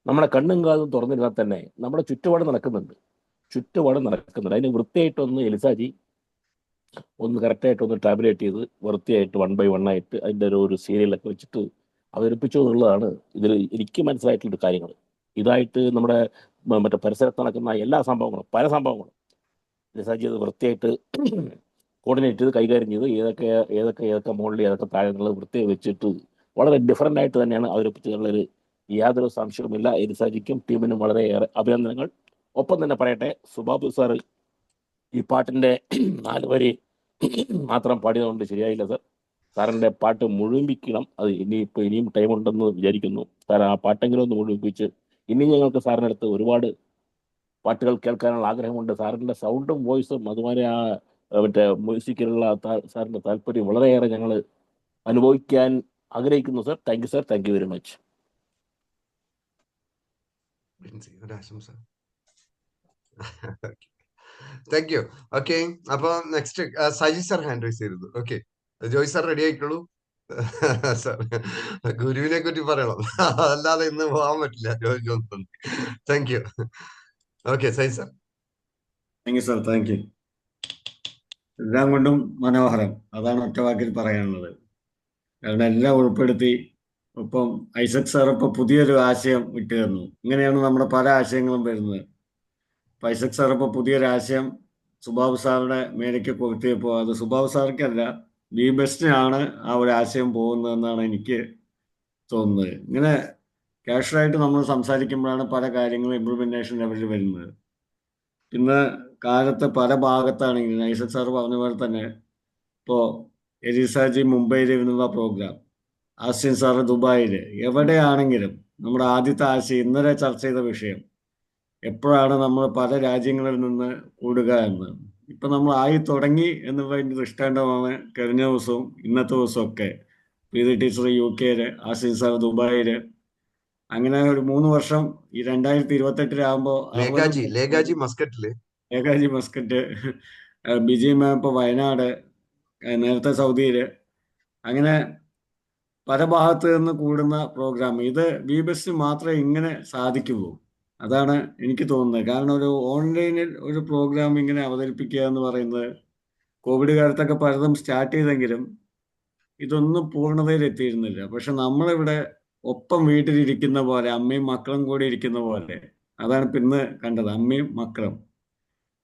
നമ്മുടെ കണ്ണും കാതും തുറന്നിരുന്നാൽ തന്നെ നമ്മുടെ ചുറ്റുപാട് നടക്കുന്നുണ്ട്. അതിന് വൃത്തിയായിട്ടൊന്ന് എലിസാജി ഒന്ന് കറക്റ്റായിട്ടൊന്ന് ടാബുലേറ്റ് ചെയ്ത് വൃത്തിയായിട്ട് 1 by 1 ആയിട്ട് അതിൻ്റെ ഒരു സീരിയലൊക്കെ വെച്ചിട്ട് അവതരിപ്പിച്ചു എന്നുള്ളതാണ് ഇതിൽ എനിക്ക് മനസ്സിലായിട്ടുള്ള കാര്യങ്ങൾ. ഇതായിട്ട് നമ്മുടെ മറ്റേ പരിസരത്ത് നടക്കുന്ന എല്ലാ സംഭവങ്ങളും, പല സംഭവങ്ങളും എലിസാജി അത് വൃത്തിയായിട്ട് കോർഡിനേറ്റ് ചെയ്ത് കൈകാര്യം ചെയ്ത് ഏതൊക്കെ മുകളിൽ ഏതൊക്കെ താഴെ എന്നുള്ളത് വൃത്തിയായി വെച്ചിട്ട് വളരെ ഡിഫറൻ്റ് ആയിട്ട് തന്നെയാണ് അവതരിപ്പിച്ചതുള്ളൊരു യാതൊരു സംശയവുമില്ല. എലിസാജിക്കും ടീമിനും വളരെയേറെ അഭിനന്ദനങ്ങൾ. ഒപ്പം തന്നെ പറയട്ടെ, സുബാബു സാറ് ഈ പാട്ടിൻ്റെ 4 വരി മാത്രം പാടിയതുകൊണ്ട് ശരിയായില്ല സാർ. സാറിൻ്റെ പാട്ട് മുഴുമിക്കണം. അത് ഇനിയും ടൈം ഉണ്ടെന്ന് വിചാരിക്കുന്നു. സാർ ആ പാട്ടെങ്കിലും ഒന്ന് മുഴുമിപ്പിച്ച്, ഇനി ഞങ്ങൾക്ക് സാറിനടുത്ത് ഒരുപാട് പാട്ടുകൾ കേൾക്കാനുള്ള ആഗ്രഹമുണ്ട്. സാറിൻ്റെ സൗണ്ടും വോയിസും അതുമാതിരി ആ മറ്റേ മ്യൂസിക്കിലുള്ള സാറിൻ്റെ താല്പര്യം വളരെയേറെ ഞങ്ങൾ അനുഭവിക്കാൻ ആഗ്രഹിക്കുന്നു sir. Thank you sir. Thank you very much. Thank you. Okay, അപ്പൊ next Saji sir hand raise ചെയ്തത്. ഓക്കെ, ജോയ് സാർ റെഡി ആയിക്കോളൂ. സാർ ഗുരുവിനെ കുറിച്ച് പറയണം, അല്ലാതെ ഇന്ന് പോകാൻ പറ്റില്ല. Joy Johnson. Thank you. Okay Saji sir. Thank you sir. Thank you. എല്ലാം കൊണ്ടും മനോഹരം, അതാണ് ഒറ്റ വാക്കിൽ പറയാനുള്ളത്. കാരണം എല്ലാം ഉൾപ്പെടുത്തി. ഒപ്പം ഐസക് സാർ ഇപ്പോൾ പുതിയൊരു ആശയം വിട്ടു തന്നു. ഇങ്ങനെയാണ് നമ്മുടെ പല ആശയങ്ങളും വരുന്നത്. അപ്പം ഐസക് സാർ ഇപ്പോൾ പുതിയൊരു ആശയം സുബാബു സാറുടെ മേലേക്ക് കൊടുത്തിയപ്പോൾ അത് സുബാബു സാർക്കല്ല, ബി ബെസ്റ്റിനാണ് ആ ഒരു ആശയം പോകുന്നതെന്നാണ് എനിക്ക് തോന്നുന്നത്. ഇങ്ങനെ കാഷ്വലായിട്ട് നമ്മൾ സംസാരിക്കുമ്പോഴാണ് പല കാര്യങ്ങളും ഇംപ്ലിമെൻറ്റേഷൻ ലെവലിൽ വരുന്നത്. ഇന്ന് കാലത്ത് പല ഭാഗത്താണെങ്കിലും ഐസക് സാർ പറഞ്ഞ പോലെ തന്നെ ഇപ്പോൾ എലിസാജി മുംബൈയിൽ ഇരുന്നുള്ള പ്രോഗ്രാം, ആസിൻ സാറ് ദുബായിൽ, എവിടെയാണെങ്കിലും നമ്മുടെ ആദ്യത്തെ ആശയം ഇന്നലെ ചർച്ച ചെയ്ത വിഷയം എപ്പോഴാണ് നമ്മൾ പല രാജ്യങ്ങളിൽ നിന്ന് കൂടുക എന്ന്. ഇപ്പം നമ്മൾ ആയി തുടങ്ങി എന്നുള്ളതിൻ്റെ ദൃഷ്ടാന്തമാണ് കഴിഞ്ഞ ദിവസവും ഇന്നത്തെ ദിവസവും ഒക്കെ. പ്രീതി ടീച്ചർ UK, ആസിൻ സാർ ദുബായിൽ. അങ്ങനെ ഒരു 3 വർഷം ഈ 2028 ലേഖാജി മസ്കറ്റ്, ബിജി മാം ഇപ്പോൾ വയനാട്, നേരത്തെ സൗദിയിൽ. അങ്ങനെ പല ഭാഗത്ത് നിന്ന് കൂടുന്ന പ്രോഗ്രാം. ഇത് ബി ബെസ്റ്റ് മാത്രമേ ഇങ്ങനെ സാധിക്കുള്ളൂ. അതാണ് എനിക്ക് തോന്നുന്നത്. കാരണം ഒരു ഓൺലൈനിൽ ഒരു പ്രോഗ്രാം ഇങ്ങനെ അവതരിപ്പിക്കുക എന്ന് പറയുന്നത് കോവിഡ് കാലത്തൊക്കെ പലതും സ്റ്റാർട്ട് ചെയ്തെങ്കിലും ഇതൊന്നും പൂർണ്ണതയിൽ എത്തിയിരുന്നില്ല. പക്ഷെ നമ്മളിവിടെ ഒപ്പം വീട്ടിലിരിക്കുന്ന പോലെ, അമ്മയും മക്കളും കൂടി ഇരിക്കുന്ന പോലെ, അതാണ് ഇന്ന് കണ്ടത്, അമ്മയും മക്കളും.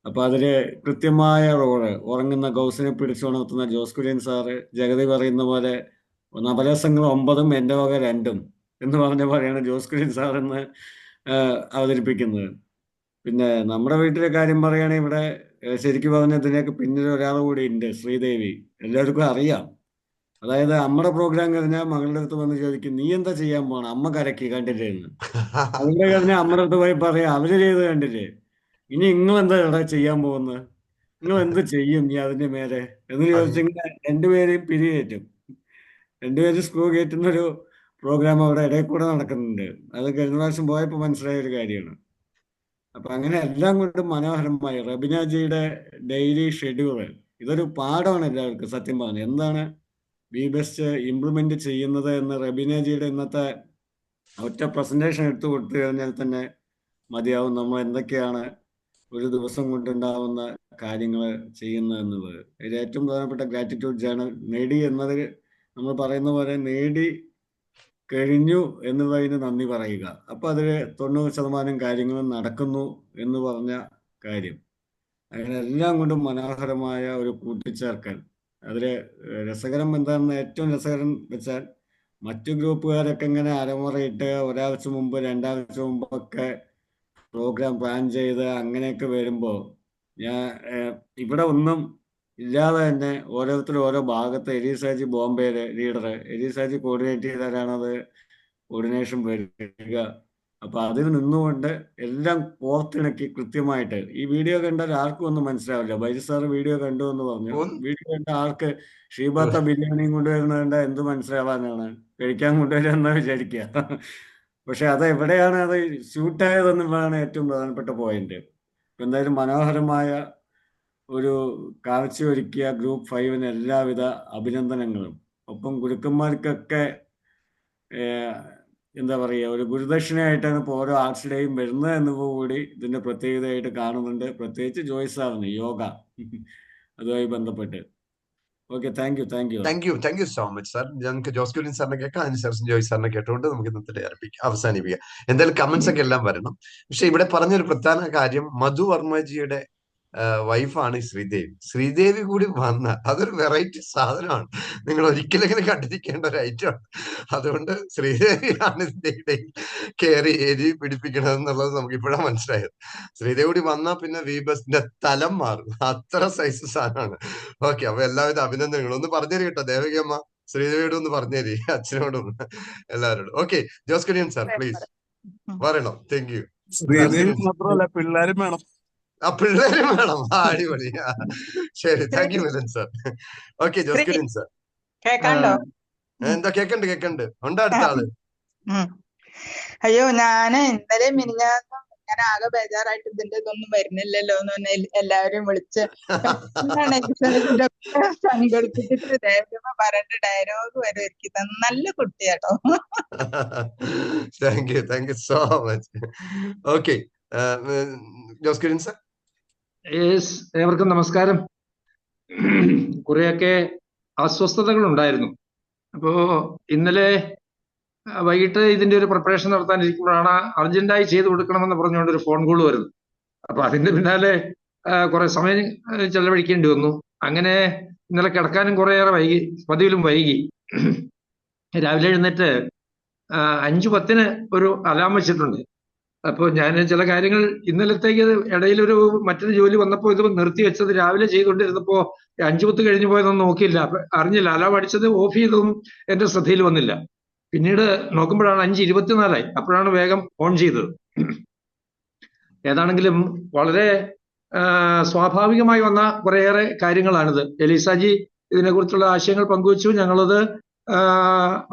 അപ്പോൾ അതിൽ കൃത്യമായ റോള്, ഉറങ്ങുന്ന ഗൗസിനെ പിടിച്ചുണർത്തുന്ന ജോസ് കുര്യൻ സാറ്, ജഗതി പറയുന്ന പോലെ നവരസങ്ങൾ 9 എൻ്റെ വക 2 എന്ന് പറഞ്ഞ പോലെയാണ് ജോസ് കുര്യൻ സാറെന്ന് അവതരിപ്പിക്കുന്നത്. പിന്നെ നമ്മുടെ വീട്ടിലെ കാര്യം പറയുകയാണെങ്കിൽ ഇവിടെ ശരിക്കും പറഞ്ഞ ഇതിനൊക്കെ പിന്നിൽ ഒരാൾ കൂടി ഉണ്ട്, ശ്രീദേവി. എല്ലാവർക്കും അറിയാം. അതായത് നമ്മുടെ പ്രോഗ്രാം കഴിഞ്ഞാൽ മകളുടെ അടുത്ത് വന്ന് ചോദിക്കും, നീ എന്താ ചെയ്യാൻ പോണം, അമ്മ കരക്കി കണ്ടില്ലേ എന്ന്. മകളുടെ കഴിഞ്ഞാൽ അമ്മയുടെ അടുത്ത് പോയി പറയാം, അവര് ചെയ്ത് കണ്ടില്ലേ, ഇനി നിങ്ങൾ എന്താ ഇവിടെ ചെയ്യാൻ പോകുന്നത്, നിങ്ങൾ എന്ത് ചെയ്യും നീ അതിന്റെ മേലെ എന്ന് ചോദിച്ചിങ്ങനെ രണ്ടുപേരെയും പിരികേറ്റും. രണ്ടുപേരും സ്ക്രൂ കയറ്റുന്നൊരു പ്രോഗ്രാം അവിടെ ഇടയിൽ കൂടെ നടക്കുന്നുണ്ട്. അത് കഴിഞ്ഞ പ്രാവശ്യം പോയപ്പോൾ മനസ്സിലായ ഒരു കാര്യമാണ്. അപ്പൊ അങ്ങനെ എല്ലാം കൊണ്ടും മനോഹരമായി റബിനാജിയുടെ ഡെയിലി ഷെഡ്യൂള് ഇതൊരു പാഠമാണ് എല്ലാവർക്കും. സത്യം പറഞ്ഞു എന്താണ് ബി ബെസ്റ്റ് ഇംപ്ലിമെന്റ് ചെയ്യുന്നത് എന്ന് റബിനാജിയുടെ ഇന്നത്തെ ഒറ്റ പ്രസന്റേഷൻ എടുത്തു കൊടുത്തു കഴിഞ്ഞാൽ തന്നെ മതിയാവും നമ്മൾ എന്തൊക്കെയാണ് ഒരു ദിവസം കൊണ്ടുണ്ടാവുന്ന കാര്യങ്ങൾ ചെയ്യുന്നത് എന്നുള്ളത്. ഇതിൽ ഏറ്റവും പ്രധാനപ്പെട്ട ഗ്രാറ്റിറ്റ്യൂഡ് ജേണൽ നേടി എന്നത് നമ്മൾ പറയുന്ന പോലെ നേടി കഴിഞ്ഞു എന്നുള്ളതിന് നന്ദി പറയുക. അപ്പൊ അതിൽ 90% കാര്യങ്ങളും നടക്കുന്നു എന്ന് പറഞ്ഞ കാര്യം. അങ്ങനെ എല്ലാം കൊണ്ടും മനോഹരമായ ഒരു കൂട്ടിച്ചേർക്കൽ. അതില് രസകരം എന്താണെന്ന് ഏറ്റവും രസകരം വെച്ചാൽ മറ്റു ഗ്രൂപ്പുകാരൊക്കെ ഇങ്ങനെ അരമുറയിട്ട് ഒരാഴ്ച മുമ്പ് 2 ആഴ്ച മുമ്പൊക്കെ പ്രോഗ്രാം പ്ലാൻ ചെയ്ത് അങ്ങനെയൊക്കെ വരുമ്പോൾ ഞാൻ ഇവിടെ ഒന്നും ഇല്ലാതെ തന്നെ ഓരോരുത്തരും ഓരോ ഭാഗത്ത് എലീസാജി ബോംബെയിലെ ലീഡർ, എലീസാജി കോർഡിനേറ്റ് ചെയ്താലാണത് കോർഡിനേഷൻ വരിക. അപ്പൊ അതിൽ നിന്നുകൊണ്ട് എല്ലാം കോർത്തിണക്കി കൃത്യമായിട്ട് ഈ വീഡിയോ കണ്ടാൽ ആർക്കും ഒന്നും മനസ്സിലാവില്ല. ബൈജു സാറ് വീഡിയോ കണ്ടു എന്ന് പറഞ്ഞു. വീഡിയോ കണ്ട ആൾക്ക് ഷീബാത്ത ബിരിയാണിയും കൊണ്ടുവരുന്നത് എന്ത് മനസ്സിലാവാനാണ്, കഴിക്കാൻ കൊണ്ടുവരുന്ന വിചാരിക്കുക. പക്ഷെ അത് എവിടെയാണ് അത് ഷൂട്ടായതെന്നുള്ളതാണ് ഏറ്റവും പ്രധാനപ്പെട്ട പോയിന്റ്. എന്തായാലും മനോഹരമായ ഒരു കാഴ്ചയൊരുക്കിയ ഗ്രൂപ്പ് 5-ന് എല്ലാവിധ അഭിനന്ദനങ്ങളും. ഒപ്പം ഗുരുക്കന്മാർക്കൊക്കെ എന്താ പറയുക, ഒരു ഗുരുദക്ഷിണയായിട്ടാണ് ഇപ്പോൾ ഓരോ ആർട്സ് ഡേയും വരുന്നത് എന്നുകൂടി ഇതിന്റെ പ്രത്യേകതയായിട്ട് കാണുന്നുണ്ട്. പ്രത്യേകിച്ച് ജോയ് സാറിന് യോഗ അതുമായി ബന്ധപ്പെട്ട്. Okay, thank you so much sir. ഞങ്ങൾക്ക് ജോസ് കുര്യൻ സാറിനെ കേൾക്കാം, അതിനുശേഷം ജോയ് സാറിനെ കേട്ടുകൊണ്ട് നമുക്ക് ഇന്നത്തെ അവസാനിപ്പിക്കാം. എന്തായാലും കമന്റ്സ് ഒക്കെ എല്ലാം വരണം. പക്ഷെ ഇവിടെ പറഞ്ഞൊരു പ്രധാന കാര്യം, മധു വർമ്മജിയുടെ വൈഫാണ് ശ്രീദേവി കൂടി വന്ന അതൊരു വെറൈറ്റി സാധനമാണ്. നിങ്ങൾ ഒരിക്കലെങ്കിലും കണ്ടിരിക്കേണ്ട ഒരു ഐറ്റമാണ്. അതുകൊണ്ട് ശ്രീദേവിയാണ് ഇതിന്റെ ഇടയിൽ കയറി എരി പിടിപ്പിക്കണമെന്നുള്ളത് നമുക്ക് ഇപ്പോഴാണ് മനസ്സിലായത്. ശ്രീദേവി കൂടി വന്നാൽ പിന്നെ വീബസിന്റെ തലം മാറും, അത്ര സൈസ് സാധനമാണ്. ഓക്കെ, അപ്പൊ എല്ലാവിധ അഭിനന്ദനങ്ങളും. ഒന്ന് പറഞ്ഞേരി കേട്ടോ ദേവകി അമ്മ, ശ്രീദേവിയോട് ഒന്ന് പറഞ്ഞേരി, അച്ഛനോടും എല്ലാവരോടും. Okay, Jose Kurian sir please പറയണം. Thank you. ശ്രീദേവി മാത്രമല്ല, പിള്ളേരും വേണം. പിള്ളേരും വേണം. അടിപൊളി. ശരി, thank you Milan sir. Okay, Jose Kurian sir. കേക്കാണ്ടോ? എന്താ കേക്കണ്ട് ഉണ്ടാ അടുത്ത ആള്? അയ്യോ, ഞാന് ഇന്നലെ മിനിഞ്ഞാന്നും ഞാൻ ആകെ ബേജാറായിട്ട് ഇതിന്റെ ഇതൊന്നും വരുന്നില്ലല്ലോ എന്ന് എല്ലാവരും വിളിച്ച് സംഘടിപ്പിച്ചിട്ട് ദേവമ്മ പറഞ്ഞിട്ട് ഡയലോഗ് വരെ ഒരുക്കി തന്നു. നല്ല കുട്ടിയാട്ടോ. Thank you so much. Okay, Jose Kurian sir. ഏവർക്കും നമസ്കാരം. കുറെയൊക്കെ അസ്വസ്ഥതകൾ ഉണ്ടായിരുന്നു. അപ്പോ ഇന്നലെ വൈകിട്ട് ഇതിന്റെ ഒരു പ്രിപ്പറേഷൻ നടത്താനിരിക്കുമ്പോഴാണ് അർജന്റായി ചെയ്തു കൊടുക്കണമെന്ന് പറഞ്ഞുകൊണ്ട് ഒരു ഫോൺ കോൾ വരുന്നത്. അപ്പൊ അതിന്റെ പിന്നാലെ കുറെ സമയം ചെലവഴിക്കേണ്ടി വന്നു. അങ്ങനെ ഇന്നലെ കിടക്കാനും കുറേയേറെ വൈകി, പതിവിലും വൈകി. രാവിലെ എഴുന്നേറ്റ് 5:10 ഒരു അലാം വെച്ചിട്ടുണ്ട്. അപ്പോൾ ഞാൻ ചില കാര്യങ്ങൾ ഇന്നലത്തേക്ക് ഇടയിലൊരു മറ്റൊരു ജോലി വന്നപ്പോൾ ഇത് നിർത്തി വെച്ചത് രാവിലെ ചെയ്തുകൊണ്ടിരുന്നപ്പോൾ 5:10 കഴിഞ്ഞു പോയതൊന്നും നോക്കിയില്ല, അറിഞ്ഞില്ല. അലാം അടിച്ചത് ഓഫ് ചെയ്തതും എന്റെ ശ്രദ്ധയിൽ വന്നില്ല. പിന്നീട് നോക്കുമ്പോഴാണ് 5:24 അപ്പോഴാണ് വേഗം ഓൺ ചെയ്തത്. ഏതാണെങ്കിലും വളരെ സ്വാഭാവികമായി വന്ന കുറേയേറെ കാര്യങ്ങളാണിത്. എലീസാജി ഇതിനെക്കുറിച്ചുള്ള ആശയങ്ങൾ പങ്കുവച്ചു. ഞങ്ങളത്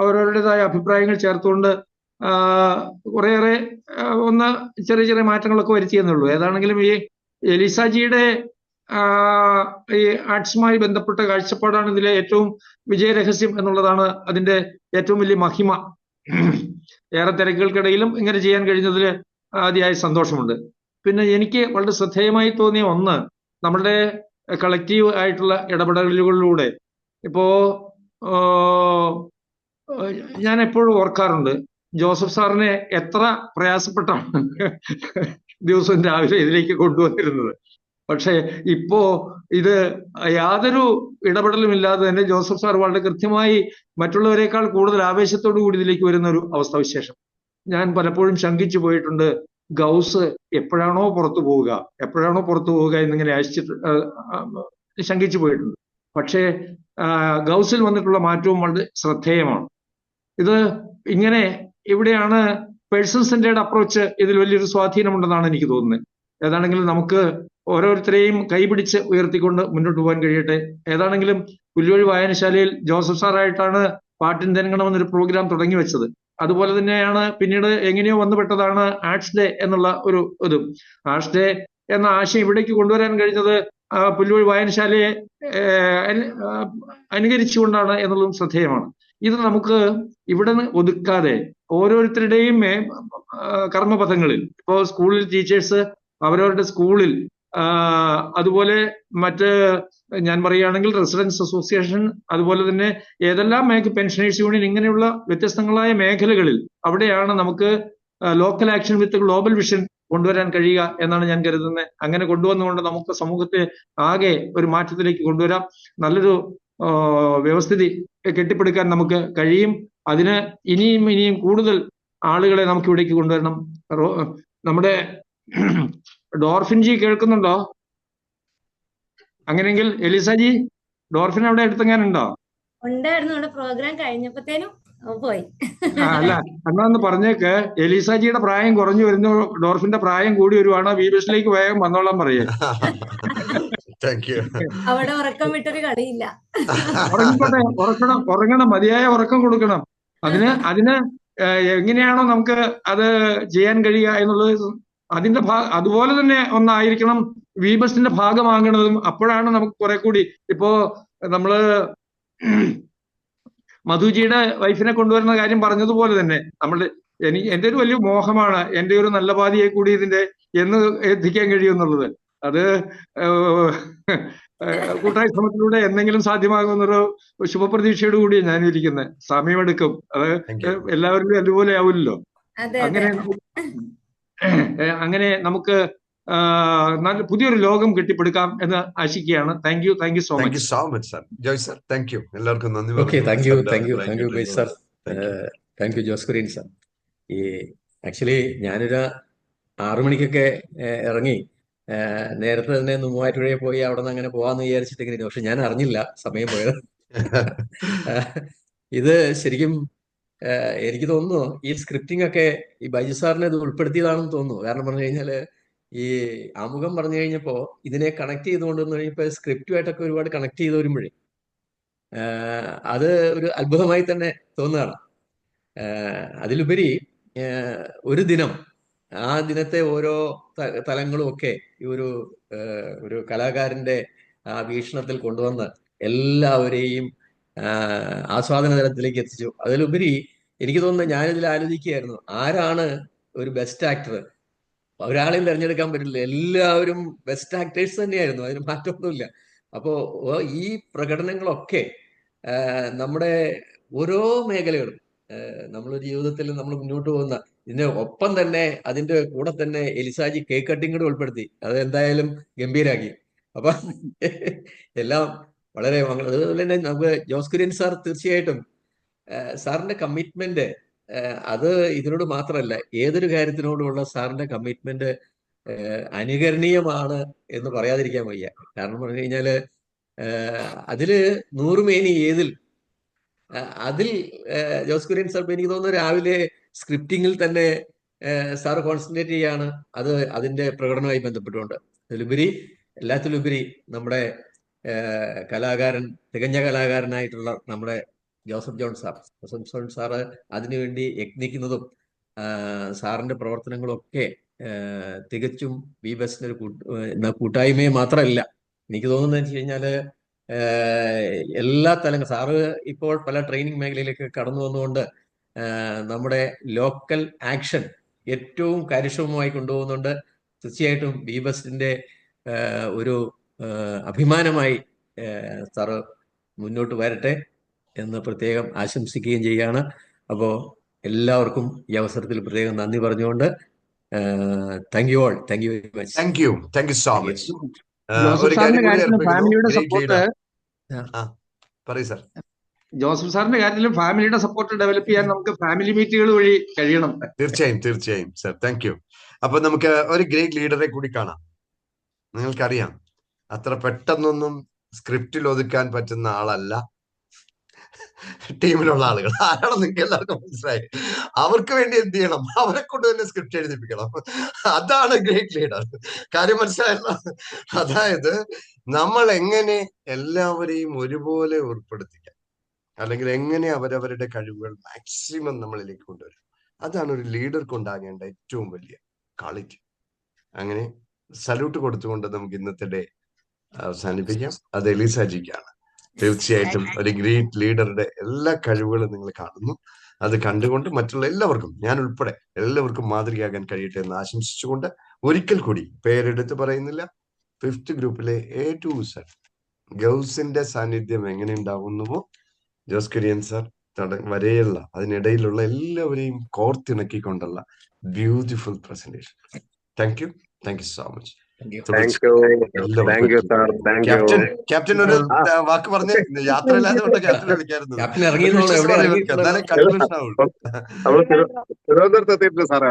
അവരവരുടേതായ അഭിപ്രായങ്ങൾ ചേർത്തുകൊണ്ട് കുറേയേറെ ചെറിയ ചെറിയ മാറ്റങ്ങളൊക്കെ വരുത്തിയെന്നുള്ളൂ. ഏതാണെങ്കിലും ഈ എലീസാജിയുടെ ഈ ആർട്സുമായി ബന്ധപ്പെട്ട കാഴ്ചപ്പാടാണ് ഇതിലെ ഏറ്റവും വിജയരഹസ്യം എന്നുള്ളതാണ് അതിന്റെ ഏറ്റവും വലിയ മഹിമ. ഏറെ തിരക്കുകൾക്കിടയിലും ഇങ്ങനെ ചെയ്യാൻ കഴിഞ്ഞതിൽ അതിയായ സന്തോഷമുണ്ട്. പിന്നെ എനിക്ക് വളരെ ശ്രദ്ധേയമായി തോന്നിയ ഒന്ന്, നമ്മളുടെ കളക്റ്റീവ് ആയിട്ടുള്ള ഇടപെടലുകളിലൂടെ ഇപ്പോ ഞാൻ എപ്പോഴും ഓർക്കാറുണ്ട്, ജോസഫ് സാറിനെ എത്ര പ്രയാസപ്പെട്ടാണ് ദിവസവും രാവിലെ ഇതിലേക്ക് കൊണ്ടുവന്നിരുന്നത്. പക്ഷെ ഇപ്പോ ഇത് യാതൊരു ഇടപെടലും ഇല്ലാതെ തന്നെ ജോസഫ് സാർ വളരെ കൃത്യമായി മറ്റുള്ളവരെക്കാൾ കൂടുതൽ ആവേശത്തോടു കൂടി ഇതിലേക്ക് വരുന്ന ഒരു അവസ്ഥാവിശേഷം. ഞാൻ പലപ്പോഴും ശങ്കിച്ചു പോയിട്ടുണ്ട്, ഗൗസ് എപ്പോഴാണോ പുറത്തു പോവുക എന്നിങ്ങനെ ശങ്കിച്ചു പോയിട്ടുണ്ട്. പക്ഷേ ഗൗസിൽ വന്നിട്ടുള്ള മാറ്റവും വളരെ ശ്രദ്ധേയമാണ്. ഇത് ഇങ്ങനെ ഇവിടെയാണ് പേഴ്സൺ സെന്റേഡ് അപ്രോച്ച് ഇതിൽ വലിയൊരു സ്വാധീനമുണ്ടെന്നാണ് എനിക്ക് തോന്നുന്നത്. ഏതാണെങ്കിലും നമുക്ക് ഓരോരുത്തരെയും കൈപിടിച്ച് ഉയർത്തിക്കൊണ്ട് മുന്നോട്ട് പോകാൻ കഴിയട്ടെ. ഏതാണെങ്കിലും പുല്ലുവഴി വായനശാലയിൽ ജോസഫ് സാറായിട്ടാണ് പാട്ടിൻ തെനങ്ങണമെന്നൊരു പ്രോഗ്രാം തുടങ്ങി വെച്ചത്. അതുപോലെ തന്നെയാണ് പിന്നീട് എങ്ങനെയോ വന്നുപെട്ടതാണ് ആർട്സ് ഡേ എന്നുള്ള ഒരു ഇതും. ആർട്സ് ഡേ എന്ന ആശയം ഇവിടേക്ക് കൊണ്ടുവരാൻ കഴിഞ്ഞത് പുല്ലുവഴി വായനശാലയെ അനുകരിച്ചുകൊണ്ടാണ് എന്നുള്ളതും ശ്രദ്ധേയമാണ്. ഇത് നമുക്ക് ഇവിടെ നിന്ന് ഒതുക്കാതെ ഓരോരുത്തരുടെയും കർമ്മപഥങ്ങളിൽ, ഇപ്പോൾ സ്കൂളിൽ ടീച്ചേഴ്സ് അവരവരുടെ സ്കൂളിൽ, അതുപോലെ മറ്റ് ഞാൻ പറയുകയാണെങ്കിൽ റെസിഡൻസ് അസോസിയേഷൻ, അതുപോലെ തന്നെ ഏതെല്ലാം പെൻഷനേഴ്സ് യൂണിയൻ, ഇങ്ങനെയുള്ള വ്യത്യസ്തങ്ങളായ മേഖലകളിൽ അവിടെയാണ് നമുക്ക് local action with global vision കൊണ്ടുവരാൻ കഴിയുക എന്നാണ് ഞാൻ കരുതുന്നത്. അങ്ങനെ കൊണ്ടുവന്നുകൊണ്ട് നമുക്ക് സമൂഹത്തെ ആകെ ഒരു മാറ്റത്തിലേക്ക് കൊണ്ടുവരാം. നല്ലൊരു വ്യവസ്ഥിതി കെട്ടിപ്പടുക്കാൻ നമുക്ക് കഴിയും. അതിന് ഇനിയും കൂടുതൽ ആളുകളെ നമുക്ക് ഇവിടേക്ക് കൊണ്ടുവരണം. നമ്മുടെ ഡോർഫിൻജി കേൾക്കുന്നുണ്ടോ? അങ്ങനെയെങ്കിൽ എലിസജി, ഡോർഫിൻ അവിടെ അടുത്തെങ്ങാനുണ്ടോ? ഉണ്ടായിരുന്നു, ഇവിടെ പ്രോഗ്രാം കഴിഞ്ഞപ്പോഴത്തേനും പോയി. അല്ല, എന്നാന്ന് പറഞ്ഞേക്ക് എലിസജിയുടെ പ്രായം കുറഞ്ഞു വരുന്നു, ഡോർഫിന്റെ പ്രായം കൂടി വരുവാണ്, വീബസിലേക്ക് വേഗം വന്നോളാൻ പറയേ. അവിടെ ഉറക്കം വിട്ടൊരു കളിയില്ല. ഉറങ്ങണം, മതിയായ ഉറക്കം കൊടുക്കണം. അതിന് എങ്ങനെയാണോ നമുക്ക് അത് ചെയ്യാൻ കഴിയുക എന്നുള്ളത് അതിന്റെ അതുപോലെ തന്നെ ഒന്നായിരിക്കണം വീബസിന്റെ ഭാഗമാകണതും. അപ്പോഴാണ് നമുക്ക് കുറെ കൂടി, ഇപ്പോ നമ്മള് മധുജിയുടെ വൈഫിനെ കൊണ്ടുവരുന്ന കാര്യം പറഞ്ഞതുപോലെ തന്നെ എന്റെ ഒരു വലിയ മോഹമാണ് എന്റെ ഒരു നല്ല പാതിയെ കൂടി ഇതിന്റെ എന്ന് എത്തിക്കാൻ കഴിയുമെന്നുള്ളത്. അത് കൂട്ടായ ശ്രമത്തിലൂടെ എന്തെങ്കിലും സാധ്യമാകുന്നൊരു ശുഭപ്രതീക്ഷയോട് കൂടിയാണ് ഞാൻ ഇരിക്കുന്നത്. സമയമെടുക്കും, അത് എല്ലാവരിലും അതുപോലെ ആവില്ലല്ലോ. അങ്ങനെ നമുക്ക് പുതിയൊരു ലോകം കെട്ടിപ്പടുക്കാം എന്ന് ആശിക്കുകയാണ്. Thank you so much. So much sir. Joy sir, thank you. എല്ലാവർക്കും നന്ദി. Thank you guys sir. Thank you Jose Kurian sir. ഈ ആക്ച്വലി ഞാനൊരു 6 മണിക്കൊക്കെ ഇറങ്ങി, നേരത്തെ തന്നെ മൂവാറ്റുപുഴയിൽ പോയി അവിടെ നിന്ന് അങ്ങനെ പോവാന്ന് വിചാരിച്ചിട്ട് ഇങ്ങനെ, പക്ഷെ ഞാൻ അറിഞ്ഞില്ല സമയം പോയത്. ഇത് ശരിക്കും എനിക്ക് തോന്നുന്നു ഈ സ്ക്രിപ്റ്റിംഗ് ഒക്കെ ഈ ബൈജു സാറിനെ ഇത് ഉൾപ്പെടുത്തിയതാണെന്ന് തോന്നുന്നു. കാരണം പറഞ്ഞു കഴിഞ്ഞാല് ഈ ആമുഖം പറഞ്ഞു കഴിഞ്ഞപ്പോ ഇതിനെ കണക്ട് ചെയ്തുകൊണ്ടെന്ന് കഴിഞ്ഞപ്പോ സ്ക്രിപ്റ്റുമായിട്ടൊക്കെ ഒരുപാട് കണക്ട് ചെയ്ത് വരുമ്പോഴേ അത് ഒരു അത്ഭുതമായി തന്നെ തോന്നുകയാണ്. അതിലുപരി ഒരു ദിനം, ആ ദിനത്തെ ഓരോ തലങ്ങളും ഒക്കെ ഈ ഒരു കലാകാരന്റെ ആ വീക്ഷണത്തിൽ കൊണ്ടുവന്ന് എല്ലാവരെയും ആസ്വാദന തലത്തിലേക്ക് എത്തിച്ചു. അതിലുപരി എനിക്ക് തോന്നുന്നു, ഞാനിതിൽ ആലോചിക്കുകയായിരുന്നു, ആരാണ് ഒരു ബെസ്റ്റ് ആക്ടർ? ഒരാളെയും തിരഞ്ഞെടുക്കാൻ പറ്റില്ല, എല്ലാവരും ബെസ്റ്റ് ആക്ടേഴ്സ് തന്നെയായിരുന്നു, അതിന് മാറ്റമൊന്നുമില്ല. അപ്പോ ഈ പ്രകടനങ്ങളൊക്കെ നമ്മുടെ ഓരോ മേഖലകളും നമ്മൾ ജീവിതത്തിൽ നമ്മൾ മുന്നോട്ട് പോകുന്ന ഇതിന്റെ ഒപ്പം തന്നെ അതിന്റെ കൂടെ തന്നെ എലിസാജി കേക്ക് കട്ടിങ് കൂടെ ഉൾപ്പെടുത്തി, അത് എന്തായാലും ഗംഭീരാക്കി. അപ്പൊ എല്ലാം വളരെ അതുപോലെ തന്നെ നമുക്ക് ജോസ് കുര്യൻ സാർ തീർച്ചയായിട്ടും സാറിന്റെ കമ്മിറ്റ്മെന്റ് അത് ഇതിനോട് മാത്രമല്ല, ഏതൊരു കാര്യത്തിനോടുമുള്ള സാറിന്റെ കമ്മിറ്റ്മെന്റ് അനുകരണീയമാണ് എന്ന് പറയാതിരിക്കാൻ വയ്യ. കാരണം പറഞ്ഞു കഴിഞ്ഞാല് അതില് 100 മേനി ഏതിൽ അതിൽ ജോസ് കുര്യൻ സാർ എനിക്ക് തോന്നുന്നു രാവിലെ സ്ക്രിപ്റ്റിങ്ങിൽ തന്നെ സാർ കോൺസെൻട്രേറ്റ് ചെയ്യാണ്, അത് അതിന്റെ പ്രകടനവുമായി ബന്ധപ്പെട്ടുകൊണ്ട്. എല്ലാത്തിലുപരി നമ്മുടെ കലാകാരൻ, തികഞ്ഞ കലാകാരനായിട്ടുള്ള നമ്മുടെ ജോസഫ് ജോൺ സാറ് അതിനുവേണ്ടി യത്നിക്കുന്നതും സാറിന്റെ പ്രവർത്തനങ്ങളും ഒക്കെ തികച്ചും വീബസിന്റെ ഒരു കൂട്ടായ്മയെ മാത്രമല്ല, എനിക്ക് തോന്നുന്നത് വെച്ച് കഴിഞ്ഞാല് എല്ലാ തലങ്ങളും സാറ് ഇപ്പോൾ പല ട്രെയിനിങ് മേഖലയിലേക്ക് കടന്നു വന്നുകൊണ്ട് നമ്മുടെ ലോക്കൽ ആക്ഷൻ ഏറ്റവും കാര്യക്ഷമമായി കൊണ്ടുപോകുന്നുണ്ട്. തീർച്ചയായിട്ടും വീബസിന്റെ ഒരു അഭിമാനമായി സാറ് മുന്നോട്ട് വരട്ടെ എന്ന് പ്രത്യേകം ആശംസിക്കുകയും ചെയ്യുകയാണ്. അപ്പോൾ എല്ലാവർക്കും ഈ അവസരത്തിൽ പ്രത്യേകം നന്ദി പറഞ്ഞുകൊണ്ട് thank you all. Thank you very much. Thank you so much. Joseph സാറിന്റെ കാര്യത്തിലും ഫാമിലിയുടെ സപ്പോർട്ട് ഡെവലപ്പ് ചെയ്യാൻ നമുക്ക് ഫാമിലി മീറ്റുകൾ വഴി കഴിയണം. തീർച്ചയായും സർ. Thank U. അപ്പൊ നമുക്ക് ഒരു ഗ്രേറ്റ് ലീഡറെ കൂടി കാണാം. നിങ്ങൾക്കറിയാം, അത്ര പെട്ടെന്നൊന്നും സ്ക്രിപ്റ്റിൽ ഒതുക്കാൻ പറ്റുന്ന ആളല്ല ടീമിലുള്ള ആളുകൾ. ആരാണെന്ന് നിങ്ങൾക്ക് എല്ലാവർക്കും മനസ്സിലായി. അവർക്ക് വേണ്ടി എന്ത് ചെയ്യണം? അവരെ കൊണ്ട് തന്നെ സ്ക്രിപ്റ്റ് എഴുതിപ്പിക്കണം. അതാണ് ഗ്രേറ്റ് ലീഡർ. കാര്യം മനസ്സിലായല്ലോ? അതായത് നമ്മൾ എങ്ങനെ എല്ലാവരെയും ഒരുപോലെ ഉൾപ്പെടുത്തിക്കാം, അല്ലെങ്കിൽ എങ്ങനെ അവരവരുടെ കഴിവുകൾ മാക്സിമം നമ്മളിലേക്ക് കൊണ്ടുവരും, അതാണ് ഒരു ലീഡർക്ക് ഉണ്ടാകേണ്ട ഏറ്റവും വലിയ ക്വാളിറ്റി. അങ്ങനെ സല്യൂട്ട് കൊടുത്തുകൊണ്ട് നമുക്ക് ഇന്നത്തെ ഡേ അവസാനിപ്പിക്കാം. അത് എലീസാജിക്കാണ്. തീർച്ചയായിട്ടും ഒരു ഗ്രേറ്റ് ലീഡറുടെ എല്ലാ കഴിവുകളും നിങ്ങൾ കാണുന്നു. അത് കണ്ടുകൊണ്ട് മറ്റുള്ള എല്ലാവർക്കും, ഞാൻ ഉൾപ്പെടെ എല്ലാവർക്കും മാതൃകയാകാൻ കഴിയട്ടെ എന്ന് ആശംസിച്ചുകൊണ്ട് ഒരിക്കൽ കൂടി പേരെടുത്ത് പറയുന്നില്ല, 5th ഗ്രൂപ്പിലെ A to Z ഗൗസിന്റെ സാന്നിധ്യം എങ്ങനെ ഉണ്ടാകുന്നുവോ ജോസ് കുര്യൻ സാർ വരെയുള്ള അതിനിടയിലുള്ള എല്ലാവരെയും കോർത്തിണക്കിക്കൊണ്ടുള്ള beautiful presentation. Thank you so much. Captain ഒരു വാക്ക് പറഞ്ഞ് യാത്രയില്ലാതെ ക്യാപ്റ്റൻ വിളിക്കായിരുന്നു. എന്നാലേ കൺക്ലൂഷൻ ആവുള്ളൂ. തിരുവനന്തപുരത്ത് എത്തിയിട്ടുണ്ട് സാറേ.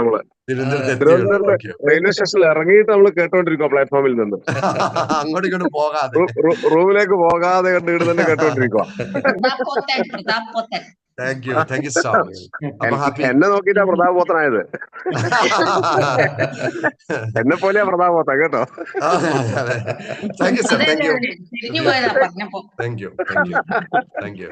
തിരുവനന്തപുരത്ത് റെയിൽവേ സ്റ്റേഷനിൽ ഇറങ്ങിയിട്ട് നമ്മൾ കേട്ടോണ്ടിരിക്കുക പ്ലാറ്റ്ഫോമിൽ നിന്ന്. അങ്ങോട്ടും ഇങ്ങോട്ടും പോകാതെ, റൂമിലേക്ക് പോകാതെ കണ്ട് ഇവിടെ തന്നെ കേട്ടോണ്ടിരിക്കുക. Thank you so much. എന്നെ നോക്കിയിട്ടാ പ്രതാപോത്തനായത്. എന്നെ പോലെയാ പ്രതാപോത്തൻ കേട്ടോ. Thank you sir. Thank U.